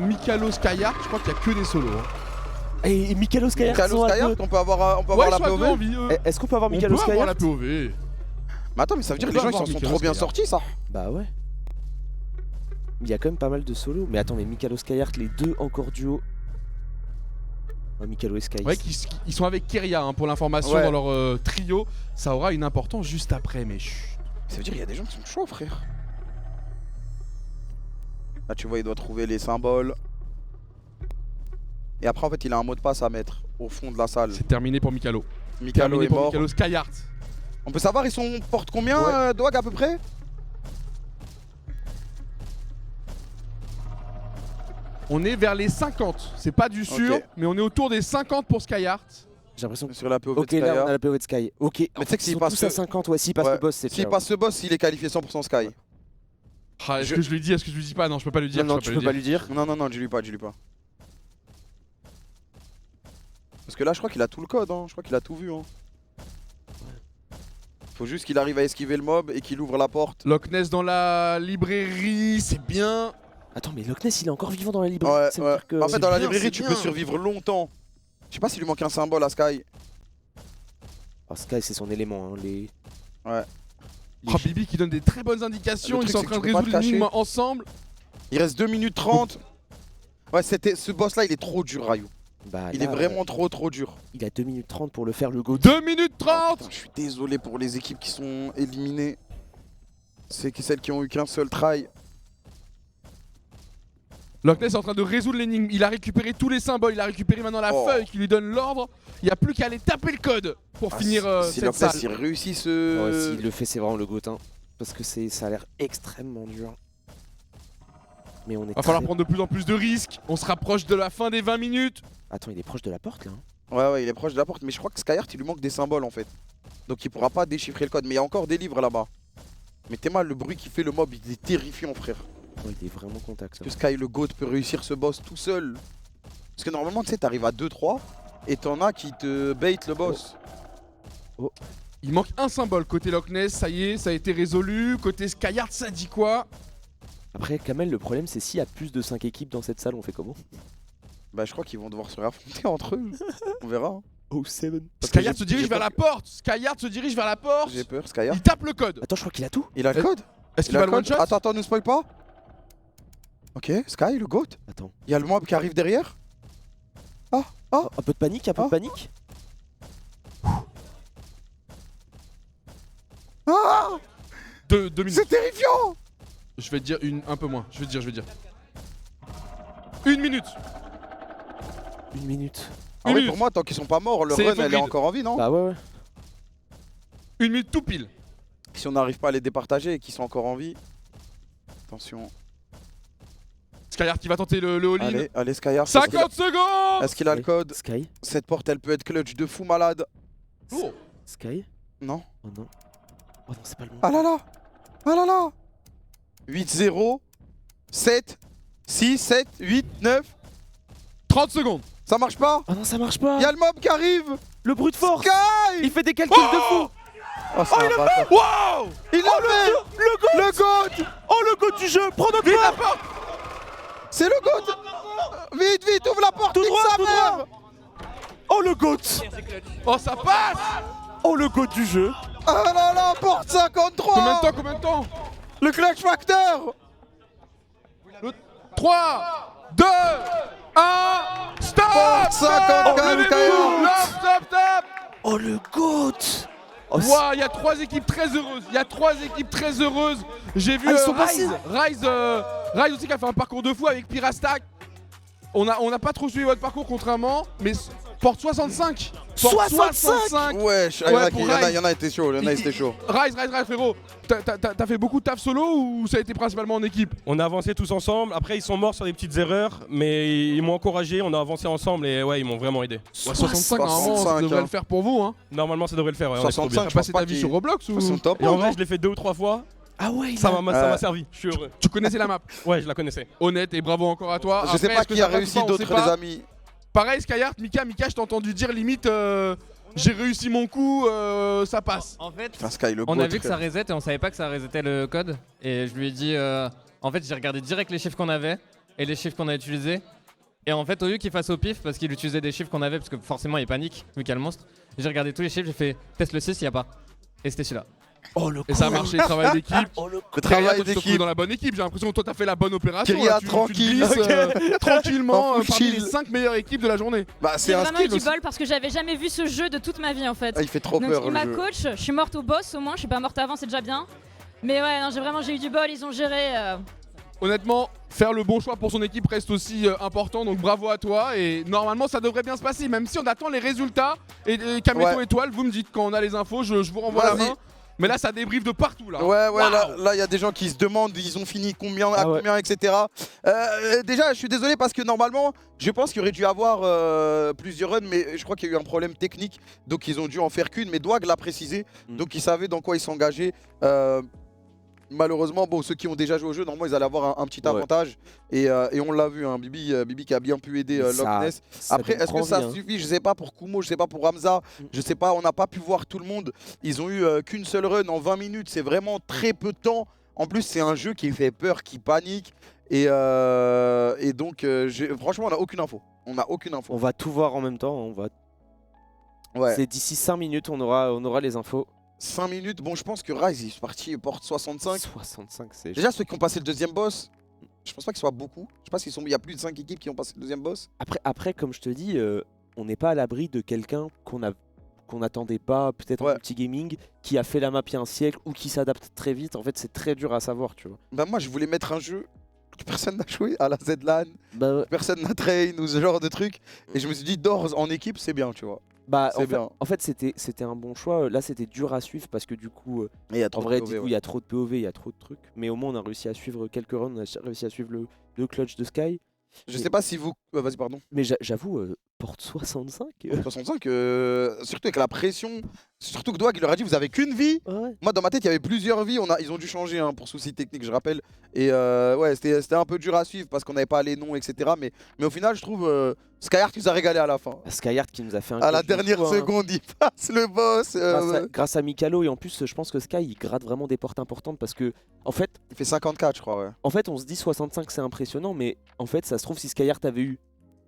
Mikalo Skyheart, je crois qu'il n'y a que des solos. Hein. Et Mikalo Skyheart Carlos sont à Skyheart, deux. on peut avoir, Ouais, ils la sont à deux POV. en vie, eux. Est-ce qu'on peut avoir On Mikalo peut avoir la Skyheart? POV. Mais attends, mais ça veut dire On que les peut gens ils s'en avoir sont Mikalo trop bien Skyheart. sortis, ça. Bah ouais. Il y a quand même pas mal de solos. Mais attends, mais Mikalo Skyheart, les deux encore duo. Ouais, Mikalo et Sky. Ouais, ils sont avec Keria hein, pour l'information Ouais. dans leur trio. Ça aura une importance juste après, mais chut. Ça veut dire qu'il y a des gens qui sont chauds, frère. Là, tu vois, il doit trouver les symboles. Et après, en fait, il a un mot de passe à mettre au fond de la salle. C'est terminé pour Mikalo. Mikalo Terminé est pour mort. Mikalo Skyheart. On peut savoir, ils sont porte combien, Ouais. Dwag, à peu près? On est vers les 50. C'est pas du sûr, Ok. mais on est autour des 50 pour Skyheart. J'ai l'impression que. Sur la POV Ok, de là on Skyheart. a la POV de Sky. Ok, Mais tu sais que s'il ils sont passe tous à ce- 50, ouais, s'il passe Ouais. le boss, c'est S'il fait. passe ce boss, il est qualifié 100% Sky. Ah, est-ce que je lui dis, est-ce que je lui dis pas? Non, je peux pas lui dire. Non, non, je tu peux pas lui dire. Non, non, non, dis-lui pas, dis-lui pas. Parce que là, je crois qu'il a tout le code, hein. Je crois qu'il a tout vu, hein. Faut juste qu'il arrive à esquiver le mob et qu'il ouvre la porte. Loch Ness dans la librairie, c'est bien. Attends, mais Loch Ness il est encore vivant dans la librairie. Ouais, Ça veut ouais. dire que. En fait, dans la bien, librairie, c'est tu bien. peux survivre longtemps. Je sais pas s'il lui manque un symbole à Sky. Ah, Sky c'est son élément. Hein, les... Ouais. les Oh, chi- Bibi qui donne des très bonnes indications. Le Ils truc, sont en c'est que train de tu peux pas résoudre te l'énigme cacher. ensemble. Il reste 2 minutes 30. Ouais, ce boss là, il est trop dur, Rayou. Bah, Il là, est vraiment trop dur. Il a 2 minutes 30 pour le faire, le GOAT. 2 minutes 30. Putain, je suis désolé pour les équipes qui sont éliminées. C'est que celles qui ont eu qu'un seul try. Loch Ness est en train de résoudre l'énigme. Il a récupéré tous les symboles. Il a récupéré maintenant la feuille qui lui donne l'ordre. Il n'y a plus qu'à aller taper le code pour finir Si cette Loch salle. Ness il réussit Ouais, ce. s'il le fait, c'est vraiment le GOAT. Hein, parce que ça a l'air extrêmement dur. Mais on est Va falloir très- prendre de plus en plus de risques. On se rapproche de la fin des 20 minutes. Attends, il est proche de la porte là. Hein. Ouais, il est proche de la porte. Mais je crois que Skyheart, il lui manque des symboles en fait. Donc il pourra pas déchiffrer le code. Mais il y a encore des livres là-bas. Mais t'es mal, le bruit qui fait le mob, il est terrifiant, frère. Ouais, il est vraiment contact. Ça. Que Sky le GOAT peut réussir ce boss tout seul. Parce que normalement, tu sais, t'arrives à 2-3 et t'en as qui te bait le boss. Il manque un symbole côté Loch Ness. Ça y est, ça a été résolu. Côté Skyheart, ça dit quoi? Après, Kamel, le problème, c'est s'il y a plus de 5 équipes dans cette salle, on fait comment? Bah, je crois qu'ils vont devoir se réaffronter entre eux. On verra. Hein. Oh, 7. Parce que Skyheart se dirige j'ai vers peur la porte. Skyheart se dirige vers la porte. J'ai peur, Skyheart. Il tape le code. Attends, je crois qu'il a tout. Il a le code. Est-ce qu'il Il a va le le one code. shot? Attends, ne spoil pas. Ok, Sky, le GOAT. Attends. Il y a le mob qui arrive derrière. Oh, un peu de panique, un peu de panique. Ah, 2 minutes. c'est terrifiant. Je vais te dire un peu moins. Je vais te dire. 1 minute. 1 minute. Ah Une ouais, minute. pour moi, tant qu'ils sont pas morts, le C'est run, elle est Ephogrid. encore en vie, non? Bah ouais. 1 minute tout pile. Si on n'arrive pas à les départager et qu'ils sont encore en vie. Attention. Skyheart qui va tenter le all-in. Allez, Skyheart. 50 secondes. Est-ce qu'il a le code? Sky. Cette porte, elle peut être clutch de fou malade. Oh. Sky. Non? Oh non. Oh non, c'est pas le bon. Ah là là! Ah là là! 8-0, 7, 6, 7, 8, 9. 30 secondes. Ça marche pas? Oh non, ça marche pas. Y'a le mob qui arrive! Le brute force. Sky! Il fait des calculs de fou. Oh, c'est un bâtard. Wow. Il l'a fait! Le GOAT! Oh, le GOAT du jeu. Prends notre Vite la part. porte. C'est le GOAT! Vite, ouvre la porte! Tout nique droit, sa tout mère! Oh, le GOAT. Oh, ça passe. Oh, le GOAT du jeu. Ah là là, porte 53! Combien de temps? Le clutch factor! 3, 2, 1, stop. Porte 54, Levez-vous. Skyheart. Stop. Oh, le GOAT. Oh, Waouh, il y a 3 équipes très heureuses. J'ai vu Ah, ils sont passés. Rise aussi qui a fait un parcours de fou avec Pirastack. On n'a pas trop suivi votre parcours contrairement, mais porte 65. Porte 65. Ouais, pour il Rise. y en a été chaud, Rise Frérot, t'as fait beaucoup de taf solo ou ça a été principalement en équipe? On a avancé tous ensemble, après ils sont morts sur des petites erreurs, mais ils m'ont encouragé, on a avancé ensemble et ouais, ils m'ont vraiment aidé. Ouais, 65 normalement, ça 65, devrait hein. le faire pour vous, hein. Normalement ça devrait le faire, ouais, on est trop 65, bien. T'as je passé pense ta pas vie qu'il- sur Roblox ou? Son top Et en 1, vrai non? je l'ai fait 2 ou 3 fois, Ah ouais. ça m'a servi, je suis heureux. Tu connaissais la map? Ouais, je la connaissais. Honnête et bravo encore à toi. Je sais Après, pas est-ce que qui ça a passe ou réussi pas, on d'autres, sait pas. les amis. Pareil Skyheart, Mika, je t'ai entendu dire limite j'ai réussi mon coup, ça passe. En fait, Putain, Sky, le on GOAT, a vu que ça frère. reset et on savait pas que ça resetait le code. Et je lui ai dit, en fait, j'ai regardé direct les chiffres qu'on avait et les chiffres qu'on a utilisés. Et en fait, au lieu qu'il fasse au pif, parce qu'il utilisait des chiffres qu'on avait, parce que forcément il panique, vu qu'il y a le monstre, j'ai regardé tous les chiffres, j'ai fait test le 6, il y a pas. Et c'était celui-là. Oh, le Et ça a marché, travail d'équipe. Oh, le Le Kyria, travail toi, tu te retrouves d'équipe. dans la bonne équipe. J'ai l'impression que toi t'as fait la bonne opération. Kyria, là. Tu te tranquille. glisses, tranquillement En full parmi les chill. 5 meilleures équipes de la journée. Bah, J'ai c'est un vraiment eu skill du aussi. bol parce que j'avais jamais vu ce jeu de toute ma vie en fait. Ah, il fait trop Donc peur, il le m'a jeu. coach, je suis morte au boss au moins, je suis pas morte avant, c'est déjà bien. Mais ouais, non, j'ai eu du bol, ils ont géré. Honnêtement, faire le bon choix pour son équipe reste aussi important, donc bravo à toi. Et normalement, ça devrait bien se passer, même si on attend les résultats. Et Kameto Ouais. Étoile, vous me dites quand on a les infos, je vous renvoie la Vas-y. main. Mais là, ça débriefe de partout là. Ouais, Waouh. là, il y a des gens qui se demandent, ils ont fini combien, à Ah ouais. combien, etc. Déjà, je suis désolé parce que normalement, je pense qu'il y aurait dû avoir plusieurs runs, mais je crois qu'il y a eu un problème technique, donc ils ont dû en faire qu'une. Mais Dwag l'a précisé, donc ils savaient dans quoi ils s'engageaient. Malheureusement, bon, ceux qui ont déjà joué au jeu, normalement, ils allaient avoir un petit Ouais. avantage. Et on l'a vu, hein, Bibi qui a bien pu aider Ça- Loch Ness. ça Après, donne est-ce que trop ça envie, hein. suffit? Je sais pas pour Kumo, je sais pas pour Ramza, je sais pas, on n'a pas pu voir tout le monde. Ils ont eu qu'une seule run en 20 minutes, c'est vraiment très peu de temps. En plus, c'est un jeu qui fait peur, qui panique. Et donc, franchement, on n'a aucune info. On n'a aucune info. On va tout voir en même temps. On va... Ouais. C'est d'ici 5 minutes, on aura les infos. 5 minutes, bon, je pense que Rise, il est parti, porte 65. 65, c'est... Déjà, ceux qui ont passé le deuxième boss, Je pense pas qu'il soit beaucoup. Je pense qu'il y a plus de 5 équipes qui ont passé le deuxième boss. Après, comme je te dis, on n'est pas à l'abri de quelqu'un qu'on n'attendait pas, peut-être en petit gaming, qui a fait la map il y a un siècle ou qui s'adapte très vite. En fait, c'est très dur à savoir, tu vois. Bah moi je voulais mettre un jeu que personne n'a joué à la Z-LAN, Bah, personne n'a train ou ce genre de truc. Et je me suis dit Doors en équipe c'est bien, tu vois. C'est bien. en fait c'était un bon choix. Là, c'était dur à suivre parce que du coup, Et il y a trop en vrai, de du POV, coup, il y a trop de POV, il y a trop de trucs. Mais au moins, on a réussi à suivre quelques runs, on a réussi à suivre le clutch de Sky. Je sais pas si vous... Vas-y, pardon. Mais j'avoue, porte 65. 65, surtout avec la pression. Surtout que Dwag, il leur a dit, vous avez qu'une vie. Ouais. Moi, dans ma tête, il y avait plusieurs vies. Ils ont dû changer hein, pour soucis techniques, je rappelle. Et ouais, c'était un peu dur à suivre parce qu'on n'avait pas les noms, etc. Mais au final, je trouve Skyheart nous a régalé à la fin. Skyheart qui nous a fait un À la clutch de dernière fou, hein. seconde, il passe le boss. Grâce à Mikalo, et en plus, je pense que Sky, il gratte vraiment des portes importantes parce que, en fait, Il fait 54, je crois, ouais. on se dit 65, c'est impressionnant, mais en fait, ça se trouve, si Skyheart avait eu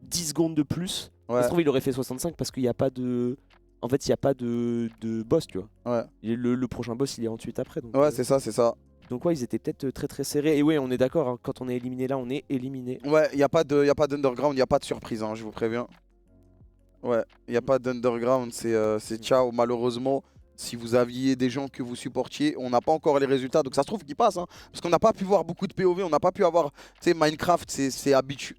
10 secondes de plus, ça se trouve, il aurait fait 65 parce qu'il n'y a pas de. En fait, il n'y a pas de boss, tu vois. Ouais. Le prochain boss, il est ensuite après. Donc, Ouais, c'est ça, c'est ça. donc, ouais, ils étaient peut-être très très serrés. Et ouais, on est d'accord, hein, quand on est éliminé là, on est éliminé. Ouais, il n'y a pas d'underground, il n'y a pas de surprise, hein, je vous préviens. Ouais, il n'y a pas d'underground, c'est ciao. Malheureusement, si vous aviez des gens que vous supportiez, on n'a pas encore les résultats. Donc ça se trouve qu'ils passent, hein, parce qu'on n'a pas pu voir beaucoup de POV, on n'a pas pu avoir... Tu sais, Minecraft,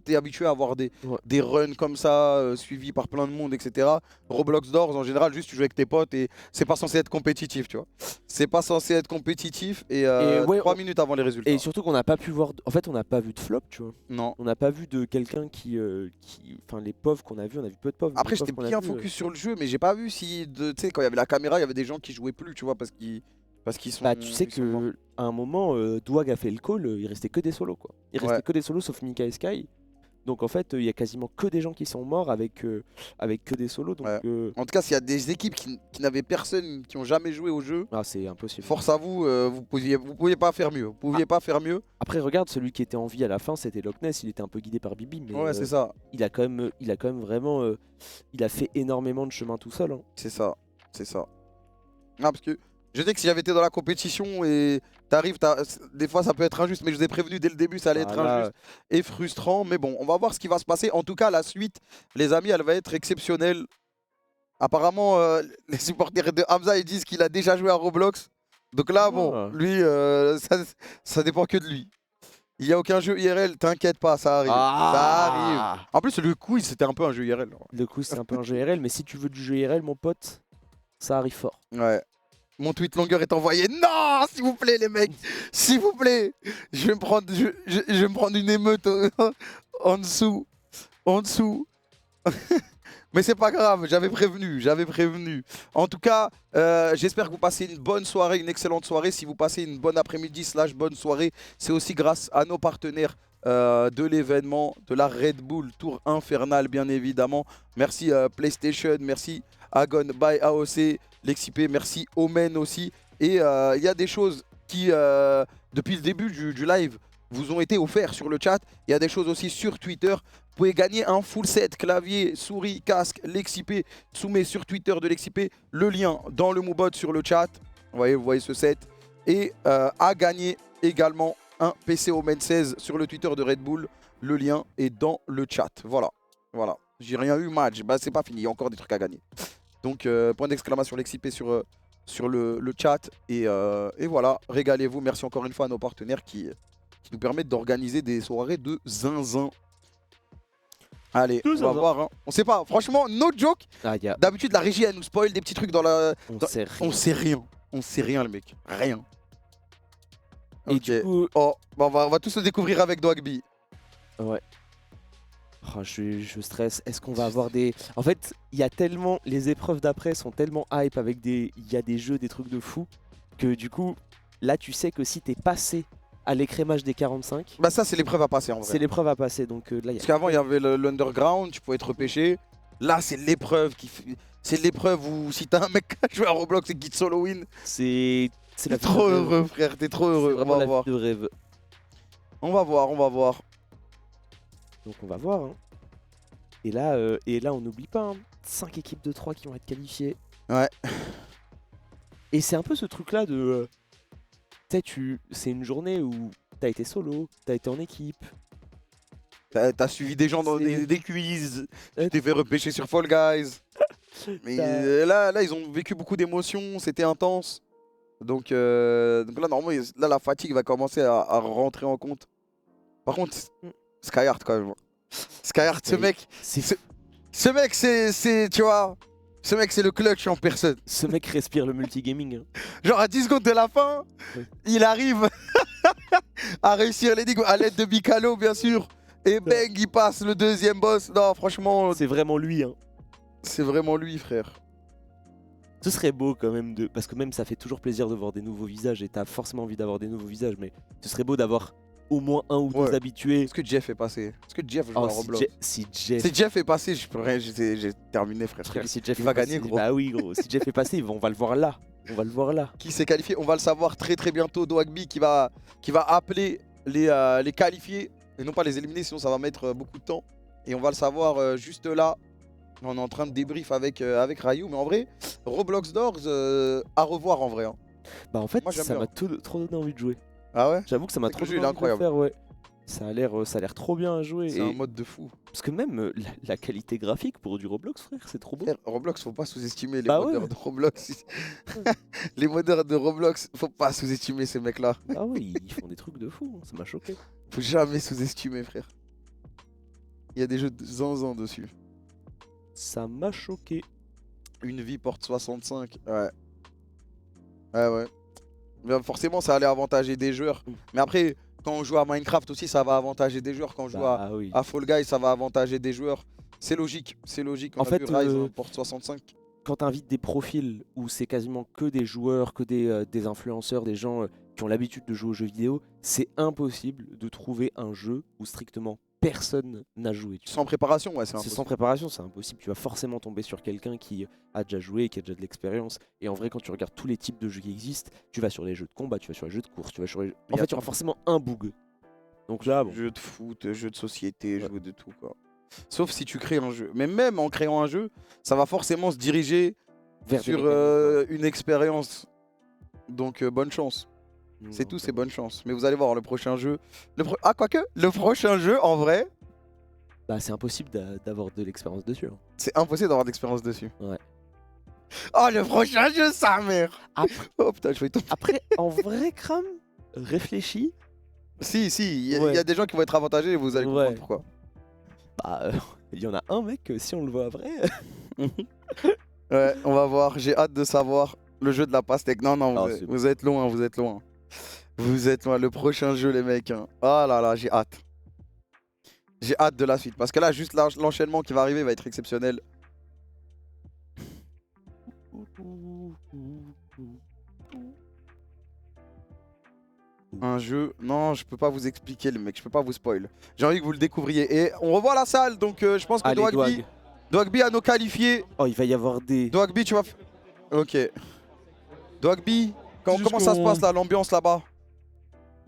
t'es habitué à avoir des runs comme ça, suivis par plein de monde, etc. Roblox Doors, en général, juste tu joues avec tes potes et c'est pas censé être compétitif, tu vois. C'est pas censé être compétitif et, ouais, 3 minutes avant les résultats. Et surtout qu'on n'a pas pu voir. En fait, on n'a pas vu de flop, tu vois. Non. On n'a pas vu de quelqu'un qui. Enfin, les pauvres qu'on a vus, on a vu peu de pauvres. Après, Les j'étais pauvres qu'on a bien vus, focus sur le jeu, mais j'ai pas vu si, tu sais, quand il y avait la caméra, il y avait des gens qui jouaient plus, tu vois, parce qu'ils sont. Bah, tu sais ils sont morts. que à un moment, Dwag a fait le call, il restait que des solos, quoi. Il restait que des solos, sauf Mika et Sky. Donc en fait, il y a quasiment que des gens qui sont morts avec que des solos. Donc, En tout cas, s'il y a des équipes qui n'avaient personne, qui ont jamais joué au jeu, c'est impossible. Force à vous, vous pouviez pas faire mieux. Vous pouviez pas faire mieux. Après, regarde, celui qui était en vie à la fin, c'était Loch Ness. Il était un peu guidé par Bibi, mais Ouais, c'est ça. Il a quand même vraiment, il a fait énormément de chemin tout seul. Hein. C'est ça, c'est ça. Ah, parce que je sais que si j'avais été dans la compétition et t'arrives, des fois ça peut être injuste, mais je vous ai prévenu dès le début, ça allait être injuste et frustrant. Mais bon, on va voir ce qui va se passer. En tout cas, la suite, les amis, elle va être exceptionnelle. Apparemment, les supporters de Hamza, ils disent qu'il a déjà joué à Roblox. Donc là, bon, lui, ça dépend que de lui. Il n'y a aucun jeu IRL, t'inquiète pas, ça arrive. Ça arrive. En plus, le quiz, c'était un peu un jeu IRL. Le quiz, c'est un peu un jeu IRL, mais si tu veux du jeu IRL, mon pote, ça arrive fort. Ouais. Mon tweet longueur est envoyé. Non, s'il vous plaît, les mecs. S'il vous plaît. Je vais me prendre une émeute en dessous. En dessous. Mais c'est pas grave, j'avais prévenu. En tout cas, j'espère que vous passez une bonne soirée, une excellente soirée. Si vous passez une bonne après-midi / bonne soirée, c'est aussi grâce à nos partenaires de l'événement, de la Red Bull Tour Infernal, bien évidemment. Merci PlayStation, merci Agon by AOC, Lexip, merci Omen aussi. Et il y a des choses qui, depuis le début du live, vous ont été offertes sur le chat. Il y a des choses aussi sur Twitter. Vous pouvez gagner un full set, clavier, souris, casque, Lexip. Soumet sur Twitter de Lexip. Le lien dans le Moobot sur le chat. Vous voyez ce set. Et à gagner également un PC Omen 16 sur le Twitter de Red Bull. Le lien est dans le chat. Voilà. J'ai rien eu match. Bah, c'est pas fini. Il y a encore des trucs à gagner. Donc, point d'exclamation Lexip sur le chat. Et voilà. Régalez-vous. Merci encore une fois à nos partenaires qui nous permettent d'organiser des soirées de zinzin. Allez, on va voir. Hein. On sait pas. Franchement, no joke. D'habitude, la régie, elle nous spoil des petits trucs dans la... On sait rien. On sait rien, le mec. Rien. Et du coup... Oh, bah on va tous le découvrir avec Dwagby. Ouais. Oh, je stresse. Est-ce qu'on va avoir des... En fait, il y a tellement... Les épreuves d'après sont tellement hype avec des... Il y a des jeux, des trucs de fou. Que du coup, là, tu sais que si t'es passé à l'écrémage des 45... Bah ça, c'est l'épreuve à passer en vrai. C'est l'épreuve à passer. Donc là, parce qu'avant, il y avait l'underground, tu pouvais être repêché. Là, c'est l'épreuve qui... C'est l'épreuve où si t'as un mec qui a joué à Roblox et qui te solo win... T'es trop heureux, frère. T'es trop heureux. On va voir. De rêve. On va voir. Donc on va voir. Hein. Et là, on n'oublie pas. Hein. 5 équipes de 3 qui vont être qualifiées. Ouais. Et c'est un peu ce truc-là de... Tu sais, c'est une journée où t'as été solo, t'as été en équipe. T'as suivi des gens dans des quiz, tu t'es fait repêcher sur Fall Guys. Mais là, ils ont vécu beaucoup d'émotions, c'était intense. Donc là, normalement, là, la fatigue va commencer à rentrer en compte. Par contre, Skyheart quand même. Skyheart, ce mec, c'est, tu vois, ce mec, c'est le clutch en personne. Ce mec respire le multigaming. Hein. Genre à 10 secondes de la fin, il arrive à réussir l'énigme à l'aide de Bicalo, bien sûr. Et bang, il passe le deuxième boss. Non, franchement, c'est vraiment lui. Hein. C'est vraiment lui, frère. Ce serait beau quand même de... Parce que même ça fait toujours plaisir de voir des nouveaux visages et t'as forcément envie d'avoir des nouveaux visages, mais ce serait beau d'avoir au moins un ou deux habitués. Est-ce que Jeff est passé? Est-ce que Jeff joue à Roblox? Si Jeff... Si Jeff est passé, j'ai terminé, frère. Si Jeff il va gagner, gros. Bah oui, gros. Si Jeff est passé, on va le voir là. On va le voir là. Qui s'est qualifié? On va le savoir très bientôt. Dwagby qui va appeler les qualifiés et non pas les éliminer, sinon ça va mettre beaucoup de temps. Et on va le savoir juste là. On est en train de débrief avec Rayou, mais en vrai, Roblox Doors, à revoir en vrai. Hein. Bah en fait, moi, ça m'a trop donné envie de jouer. Ah ouais? J'avoue que ça m'a trop donné envie de faire, ouais. Ça a l'air trop bien à jouer. C'est un mode de fou. Parce que même la qualité graphique pour du Roblox, frère, c'est trop beau. Frère, Roblox, faut pas sous-estimer les modeurs de Roblox. Les modeurs de Roblox, faut pas sous-estimer ces mecs-là. Ah oui, ils font des trucs de fou, ça m'a choqué. Faut jamais sous-estimer, frère. Il y a des jeux de zinzin dessus. Ça m'a choqué. Une vie porte 65, ouais. Ouais. Mais forcément, ça allait avantager des joueurs. Mais après, quand on joue à Minecraft aussi, ça va avantager des joueurs. Quand on joue à Fall Guys, ça va avantager des joueurs. C'est logique, c'est logique. En fait, Rise porte 65. Quand tu invites des profils où c'est quasiment que des joueurs, que des influenceurs, des gens qui ont l'habitude de jouer aux jeux vidéo, c'est impossible de trouver un jeu où strictement personne n'a joué. Sans préparation, ouais, c'est impossible. Sans préparation, c'est impossible. Tu vas forcément tomber sur quelqu'un qui a déjà joué, qui a déjà de l'expérience. Et en vrai, quand tu regardes tous les types de jeux qui existent, tu vas sur les jeux de combat, tu vas sur les jeux de course, tu vas sur les... En fait, il y aura forcément un bug. Donc là, bon. Jeux de foot, jeux de société, jeux de tout, quoi. Sauf si tu crées un jeu. Mais même en créant un jeu, ça va forcément se diriger vers sur une expérience. Donc bonne chance. C'est tout, c'est bonne chance. Mais vous allez voir le prochain jeu. Ah, quoique, le prochain jeu, en vrai. Bah, c'est impossible d'avoir de l'expérience dessus. Hein. C'est impossible d'avoir de l'expérience dessus. Ouais. Oh, le prochain jeu, sa mère. Oh putain, je vais tomber. Après, en vrai, Kram, réfléchis. Si, il y a des gens qui vont être avantagés et vous allez comprendre pourquoi. Bah, il y en a un, mec, si on le voit après. Ouais, on va voir. J'ai hâte de savoir le jeu de la pastèque. Non, vous êtes loin, vous êtes loin. Vous êtes loin. Le prochain jeu, les mecs. Hein. Oh là là, j'ai hâte. J'ai hâte de la suite. Parce que là, juste l'enchaînement qui va arriver va être exceptionnel. Un jeu... Non, je peux pas vous expliquer, les mecs. Je peux pas vous spoil. J'ai envie que vous le découvriez. Et on revoit la salle. Donc, je pense que Dwagby a nos qualifiés. Oh, il va y avoir des... Dwagby, tu vas... Ok. Dwagby, comment ça se passe là, l'ambiance là-bas?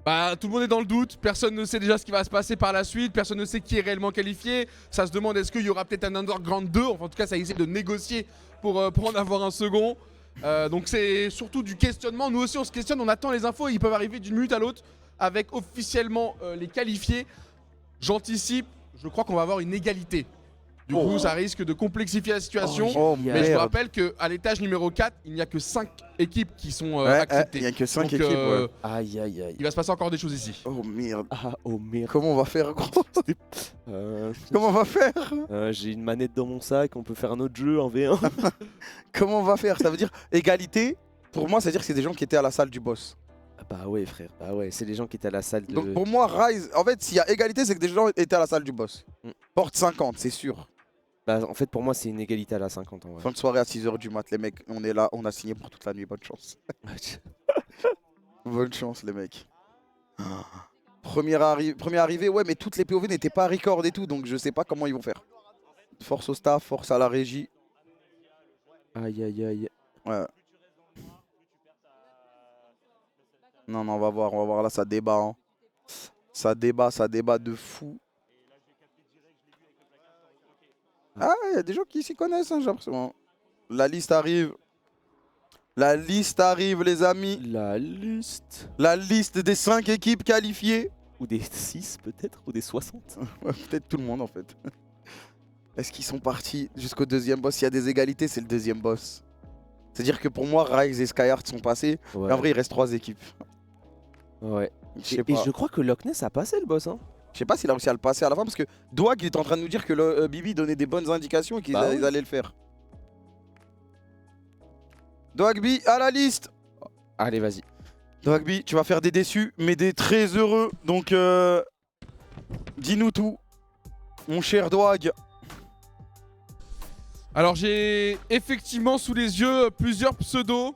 Bah, tout le monde est dans le doute, personne ne sait déjà ce qui va se passer par la suite, personne ne sait qui est réellement qualifié. Ça se demande est-ce qu'il y aura peut-être un Underground 2, enfin en tout cas ça essaie de négocier pour en avoir un second. Donc c'est surtout du questionnement, nous aussi on se questionne, on attend les infos, ils peuvent arriver d'une minute à l'autre avec officiellement les qualifiés. J'anticipe, je crois qu'on va avoir une égalité. Du coup, ça risque de complexifier la situation. Mais je vous rappelle qu'à l'étage numéro 4, il n'y a que 5 équipes qui sont acceptées. Il n'y a que 5 Donc, équipes, ouais. Aïe, aïe, aïe. Il va se passer encore des choses ici. Oh merde. Ah, oh merde. Comment on va faire, gros? Comment on va faire? J'ai une manette dans mon sac, on peut faire un autre jeu en V1. Comment on va faire? Ça veut dire égalité? Pour moi, ça veut dire que c'est des gens qui étaient à la salle du boss. Bah ouais, frère. Bah ouais, c'est des gens qui étaient à la salle de... Donc pour moi, Rise, en fait, s'il y a égalité, c'est que des gens étaient à la salle du boss. Porte 50, c'est sûr. Bah en fait, pour moi, c'est une égalité à la 50 en vrai. Fin de soirée à 6 h du mat, les mecs, on est là, on a signé pour toute la nuit, bonne chance. Bonne chance, les mecs. Première arrivée, ouais, mais toutes les POV n'étaient pas record et tout, donc je sais pas comment ils vont faire. Force au staff, force à la régie. Aïe, aïe, aïe. Ouais. Non, on va voir, là, ça débat. Hein. Ça débat de fou. Ah, il y a des gens qui s'y connaissent, hein, j'ai l'impression. La liste arrive. La liste arrive, les amis. La liste. La liste des 5 équipes qualifiées. Ou des 6 peut-être, ou des 60. Peut-être tout le monde en fait. Est-ce qu'ils sont partis jusqu'au deuxième boss? S'il y a des égalités, c'est le deuxième boss. C'est-à-dire que pour moi, Rise et Skyheart sont passés. Ouais. Mais en vrai, il reste 3 équipes. Ouais. Je sais Et pas. je crois que Loch Ness a passé le boss. Hein. Je sais pas s'il a réussi à le passer à la fin parce que Dwag il est en train de nous dire que le Bibi donnait des bonnes indications et qu'ils Bah oui. ils allaient le faire. Dwagby à la liste. Allez, vas-y. Dwagby, tu vas faire des déçus mais des très heureux. Donc dis-nous tout, mon cher Dwag. Alors j'ai effectivement sous les yeux plusieurs pseudos.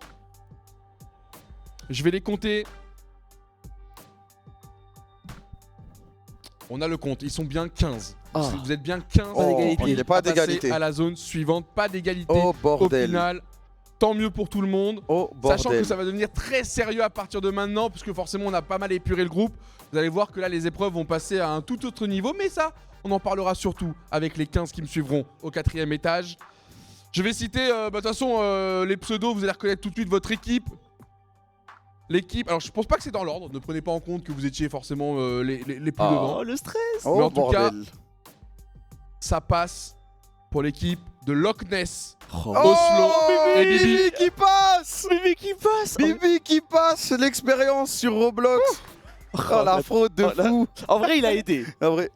Je vais les compter. On a le compte, ils sont bien 15. Ah. Vous êtes bien 15 Oh, d'égalité. il n'y a pas à passer d'égalité. à la zone suivante, pas d'égalité. Oh Au bordel. final, tant mieux pour tout le monde. Oh Sachant bordel. que ça va devenir très sérieux à partir de maintenant, puisque forcément on a pas mal épuré le groupe. Vous allez voir que là les épreuves vont passer à un tout autre niveau, mais ça, on en parlera surtout avec les 15 qui me suivront au 4e étage. Je vais citer, de toute façon, les pseudos, vous allez reconnaître tout de suite votre équipe. L'équipe, alors je pense pas que c'est dans l'ordre, ne prenez pas en compte que vous étiez forcément les plus devant. Oh, le stress. Mais Oh en tout cas, bordel. Ça passe pour l'équipe de Loch Ness. Oh, Oslo et Bibi Bibi. qui passe. Bibi qui passe. Bibi qui passe l'expérience sur Roblox. Oh la fraude de Oh là. fou. En vrai, il a aidé. En vrai.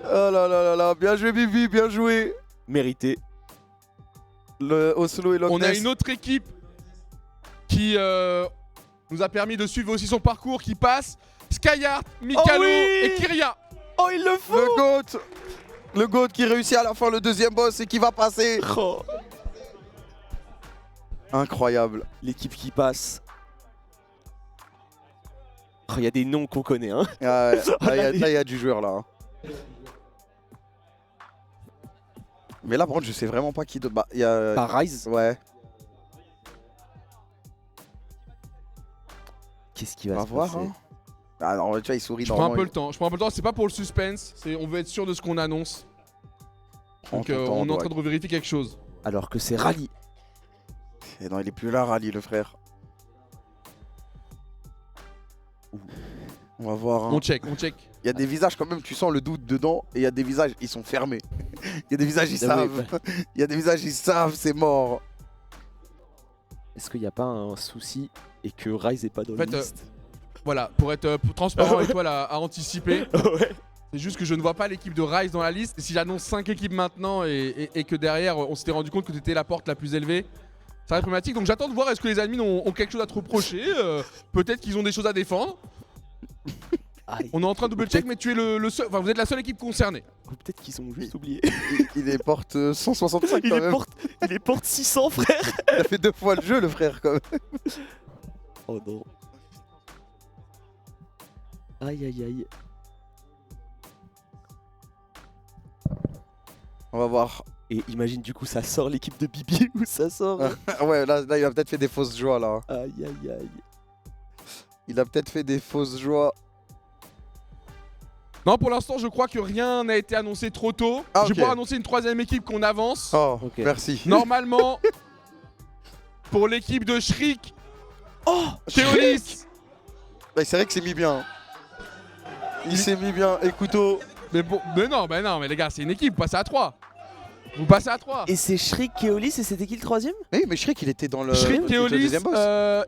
Oh là là là là, bien joué Bibi, bien joué. Mérité. Le Oslo et Loch On a Ness. une autre équipe qui nous a permis de suivre aussi son parcours qui passe. Skyheart, Mikalo oui et Kyria. Oh, il le faut. Le GOAT. Le GOAT qui réussit à la fin le deuxième boss et qui va passer. Oh. Incroyable. L'équipe qui passe. Oh, il y a des noms qu'on connaît, hein. Ah ouais, là, il y a du joueur là. hein. Mais là, par contre, je sais vraiment pas qui d'autre. Bah, il y a. Par Rise. Ouais, Qu'est-ce qui on va va se voir. passer Hein. Ah non, tu vois, il sourit Je prends un normalement, peu il- le temps. Je prends un peu le temps. C'est pas pour le suspense. On veut être sûr de ce qu'on annonce. Prends Donc ton temps, on est en Dwag. train de revérifier quelque chose. Alors que c'est Rally. Et non, il est plus là, Rally, le frère. On va voir. hein. On check, on check. Il y a des visages quand même, tu sens le doute dedans. Et il y a des visages, ils sont fermés. Il y a des visages, ils Ah oui, savent. Il y a des visages, ils savent, c'est mort. Est-ce qu'il n'y a pas un souci et que Rise est pas dans En la fait, liste Voilà, pour être transparent et toi là, à anticiper. Ouais. C'est juste que je ne vois pas l'équipe de Rise dans la liste. Et si j'annonce 5 équipes maintenant et que derrière on s'était rendu compte que tu étais la porte la plus élevée, ça va être problématique. Donc j'attends de voir est-ce que les admins ont quelque chose à te reprocher. Peut-être qu'ils ont des choses à défendre. Aïe. On est en train de double check, mais tu es le seul. Enfin, vous êtes la seule équipe concernée. Ou peut-être qu'ils ont juste oublié. Il est porte 165 il, quand est même. il est porte 600, frère. Il a fait 2 fois le jeu, le frère, quand même. Oh non. Aïe aïe aïe. On va voir. Et imagine du coup ça sort l'équipe de Bibi ou ça sort. Ah ouais, là, il a peut-être fait des fausses joies, là. Aïe aïe aïe. Il a peut-être fait des fausses joies. Non, pour l'instant, je crois que rien n'a été annoncé trop tôt. Ah, Je vais ok. pouvoir annoncer une 3ème équipe qu'on avance. Oh, Ok. merci. Normalement, pour l'équipe de Shriek, Oh Théolis. Bah, c'est vrai que c'est mis bien. Il s'est mis bien. Écoutez, Mais bon, mais non, mais les gars, c'est une équipe, vous passez à 3. Vous passez à 3. Et c'est Shriek, Keolis et c'était qui le troisième? oui, mais Shriek, il était dans le. Shriek, il était au Keolis deuxième boss.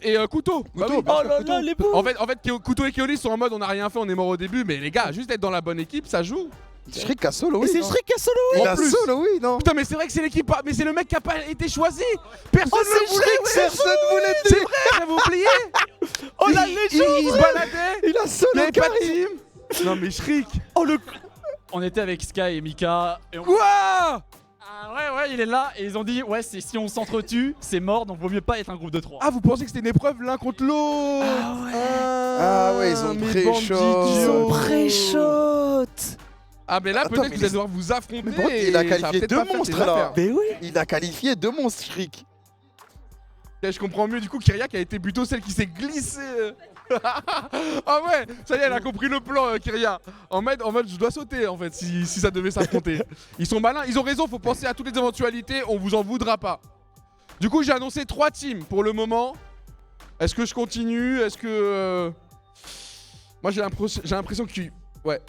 et Couteau. Bah oui, Couteau, bien Oh sûr, là Couteau. là les beaux. En fait, Couteau et Keolis sont en mode on n'a rien fait, on est mort au début, mais les gars, juste être dans la bonne équipe, ça joue. Shriek a solo, Et oui. c'est non Shriek qui a solo. Il En a plus. solo, oui, non. Putain, mais c'est vrai que c'est l'équipe, mais c'est le mec qui a pas été choisi. Personne Oh, ne c'est le voulait, Shriek, ouais. Personne voulait C'est vrai, j'avais oublié. Oh la Il légende. se baladait, Il a il solo, n'y avait pas de Karim. team. Non, mais Shriek. Oh le. On était avec Sky et Mika et on... Quoi? Ah ouais, il est là et ils ont dit ouais, si on s'entretue, c'est mort donc vaut mieux pas être un groupe de 3. Ah, vous pensez que c'était une épreuve l'un contre l'autre? Ah ouais, ils ont mais pré-shot. bande d'idiots. Pré-shot. Ah, mais là, Attends, peut-être mais que vous allez devoir vous affronter. Mais pourquoi il a et ça va qualifié peut-être 2 pas faire monstres, ses là. affaires. Mais oui. Il a qualifié 2 monstres, Shriek. Ok, je comprends mieux du coup Kyria qui a été plutôt celle qui s'est glissée. Ah ouais, ça y est, elle a compris le plan, Kyria. En mode, je dois sauter en fait si ça devait s'affronter. Ils sont malins, ils ont raison, faut penser à toutes les éventualités, on vous en voudra pas. Du coup, j'ai annoncé 3 teams pour le moment. Est-ce que je continue? Est-ce que... Moi, j'ai l'impression qu'ils... Ouais.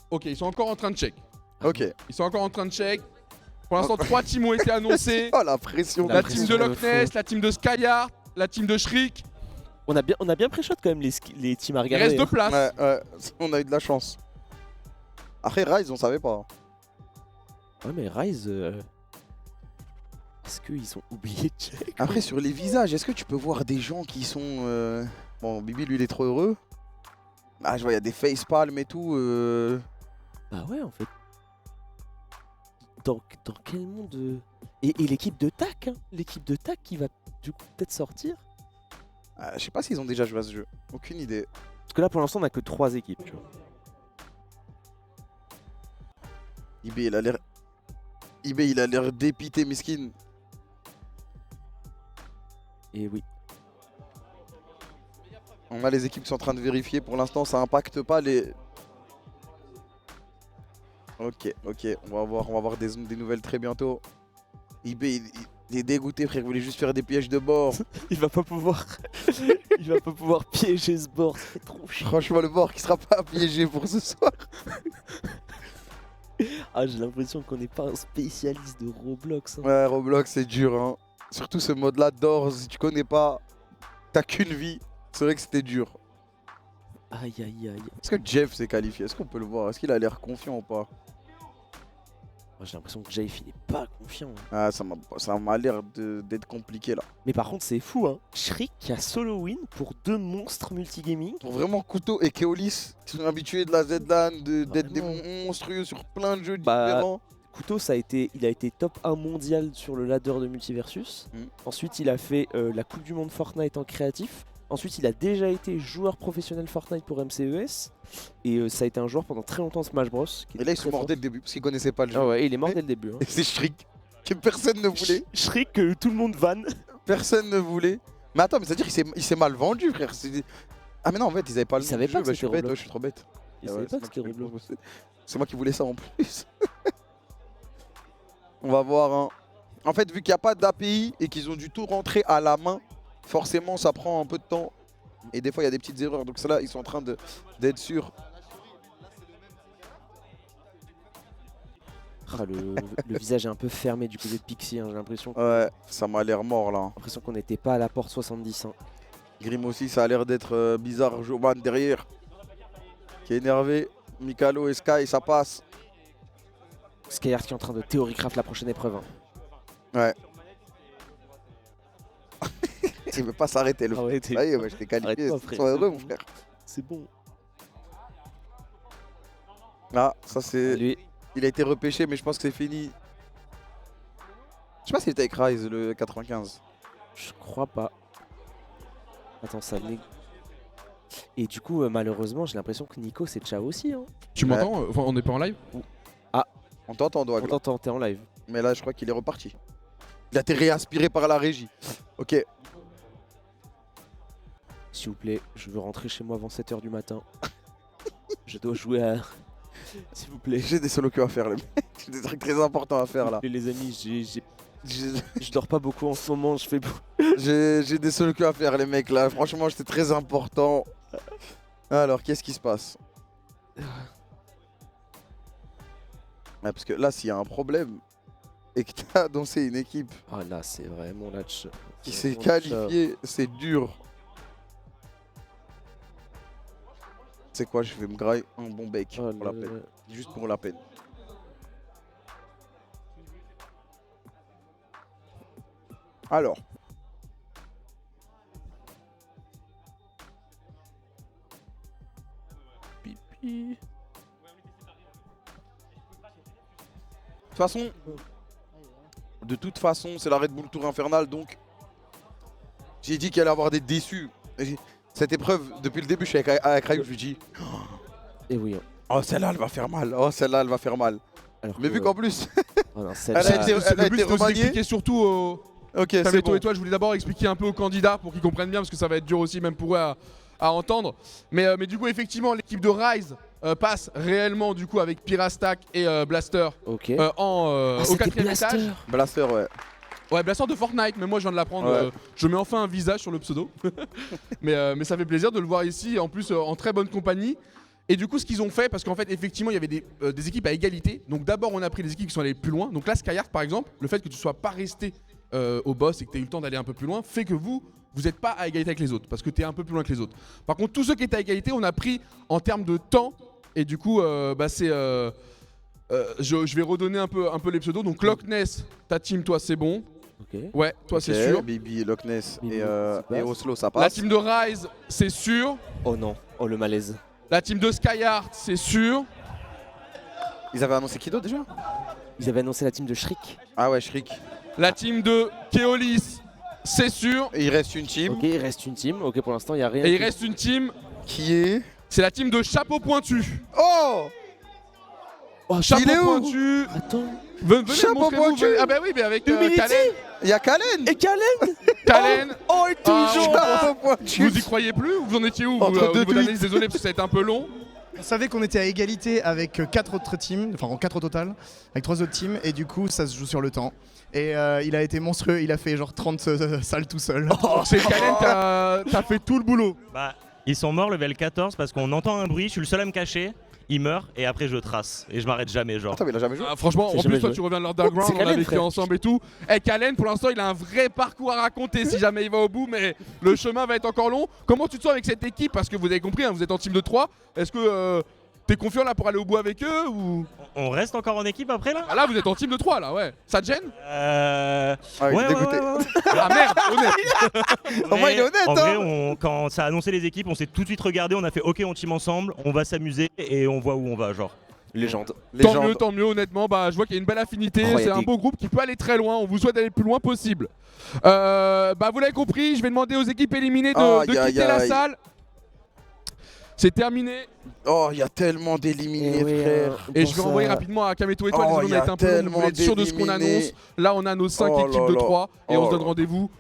Ok, ils sont encore en train de check. Ok. Ils sont encore en train de check. Pour l'instant, 3 teams ont été annoncés. Oh la pression. La team de Loch Ness, la team de Skyheart, la team de Shriek. On a bien pré-shot quand même les teams à Il regarder. reste 2 places. Ouais, on a eu de la chance. Après Rise, on savait pas. Ouais, mais Rise. Est-ce qu'ils ont oublié de check? Après, sur les visages, est-ce que tu peux voir des gens qui sont. Bon, Bibi, lui, il est trop heureux. Ah, je vois, il y a des facepalms et tout. Bah ouais, en fait. Dans quel monde. Et l'équipe de TAC, hein. L'équipe de TAC qui va du coup peut-être sortir. Je sais pas s'ils ont déjà joué à ce jeu. Aucune idée. Parce que là, pour l'instant, on a que 3 équipes, tu vois. IB, il a l'air dépité, miskin. Et oui. On a les équipes qui sont en train de vérifier. Pour l'instant, ça impacte pas les. Ok. On va voir des nouvelles très bientôt. IB, il est dégoûté, frère. Il voulait juste faire des pièges de bord. Il va pas pouvoir. Il va pas pouvoir piéger ce board. C'est trop chiant. Franchement, le bord qui sera pas piégé pour ce soir. Ah, j'ai l'impression qu'on n'est pas un spécialiste de Roblox. Hein. Ouais, Roblox, c'est dur, hein. Surtout ce mode-là d'or, si tu connais pas, t'as qu'une vie. C'est vrai que c'était dur. Aïe. Est-ce que Jeff s'est qualifié? Est-ce qu'on peut le voir? Est-ce qu'il a l'air confiant ou pas? Moi, j'ai l'impression que Jeff, il est pas confiant. Hein. Ah, ça m'a l'air d'être compliqué là. Mais par contre, c'est fou, hein. Shriek qui a solo win pour 2 monstres multigaming. Pour vraiment Couteau et Keolis, qui sont habitués de la Z-LAN, d'être des Vraiment. monstrueux sur plein de jeux Bah, différents. Couteau, il a été top 1 mondial sur le ladder de Multiversus. Mm. Ensuite, il a fait la Coupe du Monde Fortnite en créatif. Ensuite, il a déjà été joueur professionnel Fortnite pour MCES. Et ça a été un joueur pendant très longtemps Smash Bros. Et là, ils sont morts dès le début, parce qu'ils connaissaient pas le jeu. Ah ouais, il est mort dès le début. Hein. Et c'est Shriek, que personne ne voulait. Shriek, que tout le monde vanne. Personne ne voulait. Mais attends, mais c'est-à-dire qu'il s'est mal vendu, frère. Ah, mais non, en fait, ils avaient pas le Ils nom savaient du pas jeu. que Bah, je suis c'était bête, Roblox. ouais, je suis trop bête. Il Ah savait ouais, pas c'est que moi c'était qui voulais Roblox. bosser. C'est moi qui voulais ça en plus. On va voir. Hein. En fait, vu qu'il n'y a pas d'API et qu'ils ont dû tout rentrer à la main, forcément, ça prend un peu de temps. Et des fois, il y a des petites erreurs. Donc, là, ils sont en train d'être sûrs. Ah, le visage est un peu fermé du côté de Pixie, hein, j'ai l'impression. Ouais, ça m'a l'air mort là. L'impression qu'on n'était pas à la porte 70. Hein. Grim aussi, ça a l'air d'être bizarre. Joban derrière, qui est énervé. Mikalo et Sky, ça passe. Skyheart qui est en train de théorycraft la prochaine épreuve. Hein. Ouais. Il veut pas s'arrêter le. Ah ouais, Ça y est, ouais, je t'ai qualifié. Arrête-toi, frère, Sois c'est heureux, bon. mon frère. C'est bon. Ah, ça c'est. Lui, Il a été repêché, mais je pense que c'est fini. Je sais pas s'il était avec Rise le 95. je crois pas. Attends, ça n'est. Et du coup, malheureusement, j'ai l'impression que Nico c'est ciao aussi. Hein. Tu m'entends? Enfin, on n'est pas en live? On t'entend, Doig. On t'entend, t'es en live. Mais là, je crois qu'il est reparti. Il a été réaspiré par la régie. Ok. S'il vous plaît, je veux rentrer chez moi avant 7h du matin. Je dois jouer à. S'il vous plaît. J'ai des solo queues à faire, les mecs. J'ai des trucs très importants à faire là. Et les amis, je dors pas beaucoup en ce moment, je fais J'ai des solo queues à faire, les mecs là. Franchement, c'était très important. Alors, qu'est-ce qui se passe? Ouais, parce que là, s'il y a un problème et que t'as annoncé une équipe Ah là, c'est vraiment là qui s'est qualifiée, c'est dur. C'est quoi? Je vais me grailler un bon bec Oh pour la peine. Juste pour la peine. Alors. Pipi. De toute façon, c'est la Red Bull Tour Infernal, donc j'ai dit qu'il allait avoir des déçus. Cette épreuve, depuis le début, je suis avec Rayou, je lui dis Et oui. Hein. oh, celle-là, elle va faire mal. Oh, celle-là, elle va faire mal. Alors Mais que, vu qu'en plus, oh non, elle a été- Le but, c'est aussi remaniée. d'expliquer surtout aux ok, c'est Tameto bon. et toi, je voulais d'abord expliquer un peu aux candidats pour qu'ils comprennent bien, parce que ça va être dur aussi, même pour eux, à entendre. Mais du coup, effectivement, l'équipe de Rise passe réellement, du coup, avec Pyrastack et Blaster Ok. au C'était quatrième étage. Blaster. Blaster, ouais. Ouais, bien sûr de Fortnite, mais moi je viens de l'apprendre. Ouais. Je mets enfin un visage sur le pseudo. mais ça fait plaisir de le voir ici, en plus en très bonne compagnie. Et du coup, ce qu'ils ont fait, parce qu'en fait, effectivement, il y avait des équipes à égalité. Donc d'abord, on a pris les équipes qui sont allées plus loin. Donc là, Skyheart, par exemple, le fait que tu sois pas resté au boss et que tu aies eu le temps d'aller un peu plus loin, fait que vous n'êtes pas à égalité avec les autres, parce que tu es un peu plus loin que les autres. Par contre, tous ceux qui étaient à égalité, on a pris en termes de temps. Et du coup, c'est... je vais redonner un peu les pseudos. Donc Loch Ness, ta team, toi, c'est bon. Ok. Ouais, toi, c'est sûr. Bibi, Loch Ness Bibi, et ça passe. Oslo, ça La passe. team de Rise, c'est sûr. Oh non, oh le malaise. La team de Skyheart, c'est sûr. Ils avaient annoncé qui d'autre déjà? Ils avaient annoncé la team de Shriek. Ah ouais, Shriek. La team de Keolis, c'est sûr. Et il reste une team. Ok, il reste une team. Ok, pour l'instant, il n'y a rien. Et il reste une team, Qui est... c'est la team de Chapeau Pointu. Oh, Oh, Chapeau il est où? Pointu. Attends. Venez Chapeau montrez-vous, Pointu. Ah bah oui, mais avec Humility. Kalen. il y a Kalen. Et Kalen. Kalen. Oh, et toujours. Chapeau Pointu. Vous y croyez plus? Vous en étiez où Entre vous, au deux niveau de tweets. l'analyse? Désolé parce que ça a été un peu long. On savait qu'on était à égalité avec 4 autres teams, enfin en 4 au total, avec 3 autres teams, et du coup ça se joue sur le temps. Et il a été monstrueux, il a fait genre 30 salles tout seul. C'est Kalen qui a fait tout le boulot. Bah, ils sont morts level 14 parce qu'on entend un bruit, je suis le seul à me cacher, ils meurent et après je trace. Et je m'arrête jamais, genre. Attends, mais il a jamais joué. Ah, franchement, J'ai en jamais plus, toi, joué. tu reviens de l'underground, C'est on a Kalen, vécu frère. ensemble et tout. Eh, Kalen, pour l'instant, il a un vrai parcours à raconter si jamais il va au bout, mais le chemin va être encore long. Comment tu te sens avec cette équipe? Parce que vous avez compris, hein, vous êtes en team de 3. Est-ce que t'es confiant là pour aller au bout avec eux ou... On reste encore en équipe après là? Ah, là, vous êtes en team de 3 là, ouais. Ça te gêne? Ah, il est ouais, dégoûté. Ah merde, honnête. Au moins, il est honnête, En vrai, hein. quand ça a annoncé les équipes, on s'est tout de suite regardé, on a fait ok, on team ensemble, on va s'amuser et on voit où on va, genre. Légende. Tant mieux, honnêtement. Bah, je vois qu'il y a une belle affinité. Oh, y a c'est un des- beau groupe qui peut aller très loin. On vous souhaite d'aller le plus loin possible. Bah, vous l'avez compris, je vais demander aux équipes éliminées de Aïe, aïe, quitter la aïe. salle. C'est terminé. Oh, il y a tellement d'éliminés, frère. Et je vais renvoyer rapidement à Kameto Étoile. Oh, Désolé, on y a a été un peu long. Vous tellement voulez être sûr de ce qu'on d'éliminés. annonce. Là, on a nos 5 Oh équipes là de là. 3 et on Oh se donne là. rendez-vous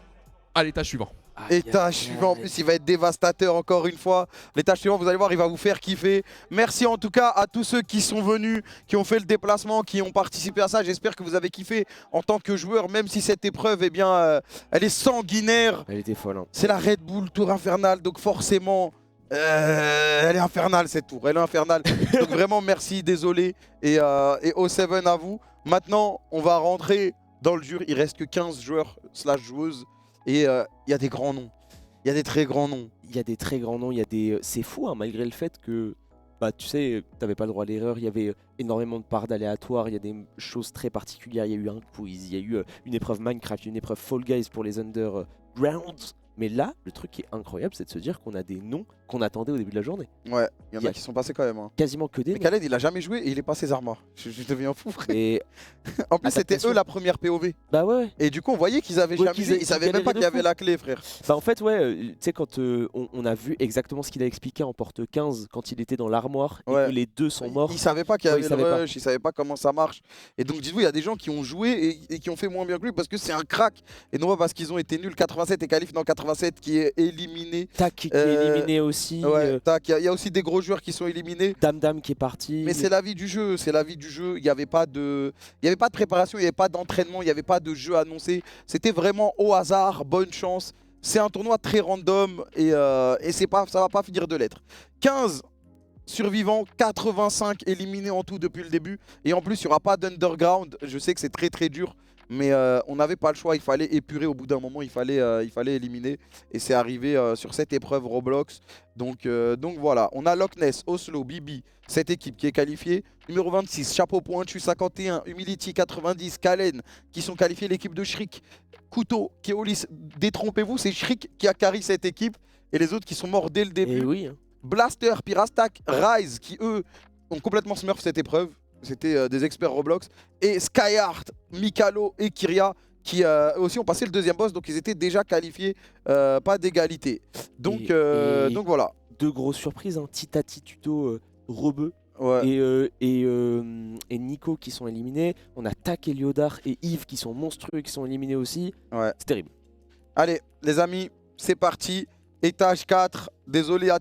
à l'étage suivant. Étage suivant, en plus il va être dévastateur encore une fois. L'étage suivant, vous allez voir, il va vous faire kiffer. Merci en tout cas à tous ceux qui sont venus, qui ont fait le déplacement, qui ont participé à ça. J'espère que vous avez kiffé en tant que joueur, même si cette épreuve, eh bien, elle est sanguinaire. Elle était folle. Hein. C'est la Red Bull Tour Infernale, donc forcément, elle est infernale cette tour, elle est infernale. Donc vraiment merci, désolé, et O7 à vous. Maintenant, on va rentrer dans le dur, il reste que 15 joueurs / joueuses, et il y a des grands noms, il y a des très grands noms. Il y a des très grands noms, il y a des... C'est fou, hein, malgré le fait que, bah, tu sais, t'avais pas le droit à l'erreur, il y avait énormément de parts d'aléatoires, il y a des choses très particulières, il y a eu un quiz, il y a eu une épreuve Minecraft, une épreuve Fall Guys pour les Undergrounds. Mais là, le truc qui est incroyable, c'est de se dire qu'on a des noms qu'on attendait au début de la journée. Ouais, il y en a qui sont passés quand même. Hein. Quasiment que des Mais noms. Khaled, il a jamais joué et il est passé Zarma. Je deviens fou, frère. Et En plus, c'était Adaptation. eux la première POV. bah ouais. Et du coup, on voyait qu'ils avaient Ouais, jamais qu'ils joué. aient- Ils savaient qu'ils même pas qu'il y galéraient avait de la clé, frère. Bah en fait ouais, tu sais quand on a vu exactement ce qu'il a expliqué en porte 15 quand il était dans l'armoire et Ouais. que les deux sont morts. Ils savaient pas qu'il y Ouais, avait ils le savaient pas. rush, ils savaient pas comment ça marche. Et donc, dites-vous, il y a des gens qui ont joué et qui ont fait moins bien que lui parce que c'est un crack. Et non pas parce qu'ils ont été nuls. 87 et qualif dans 87 qui est éliminé. Tac qui est éliminé aussi. Ouais, tac, il y a aussi des gros joueurs qui sont éliminés. Dame qui est parti. Mais c'est la vie du jeu, c'est la vie du jeu. Il n'y avait pas de préparation, il n'y avait pas d'entraînement, il n'y avait pas de jeu annoncé. C'était vraiment au hasard, bonne chance. C'est un tournoi très random et ça va pas finir de l'être. 15 survivants, 85 éliminés en tout depuis le début. Et en plus, il n'y aura pas d'underground. Je sais que c'est très très dur. Mais on n'avait pas le choix, il fallait épurer au bout d'un moment, il fallait éliminer. Et c'est arrivé sur cette épreuve Roblox. Donc voilà, on a Loch Ness, Oslo, Bibi, cette équipe qui est qualifiée. Numéro 26, Chapeau Pointu 51, Humility 90, Kalen qui sont qualifiés, l'équipe de Shriek. Couteau, Keolis, détrompez-vous, c'est Shriek qui a carry cette équipe. Et les autres qui sont morts dès le début. Et oui. Hein. Blaster, Pirastack, Rise qui eux ont complètement smurf cette épreuve. C'était des experts Roblox. Et Skyheart, Mikalo et Kyria qui aussi ont passé le deuxième boss. Donc ils étaient déjà qualifiés, pas d'égalité. Donc, donc voilà. Deux grosses surprises, hein. Titati Tuto Rebeu. Ouais. Et Nico qui sont éliminés. On a Tak et Lyodar et Yves qui sont monstrueux qui sont éliminés aussi. Ouais. C'est terrible. Allez les amis, c'est parti. Étage 4. Désolé à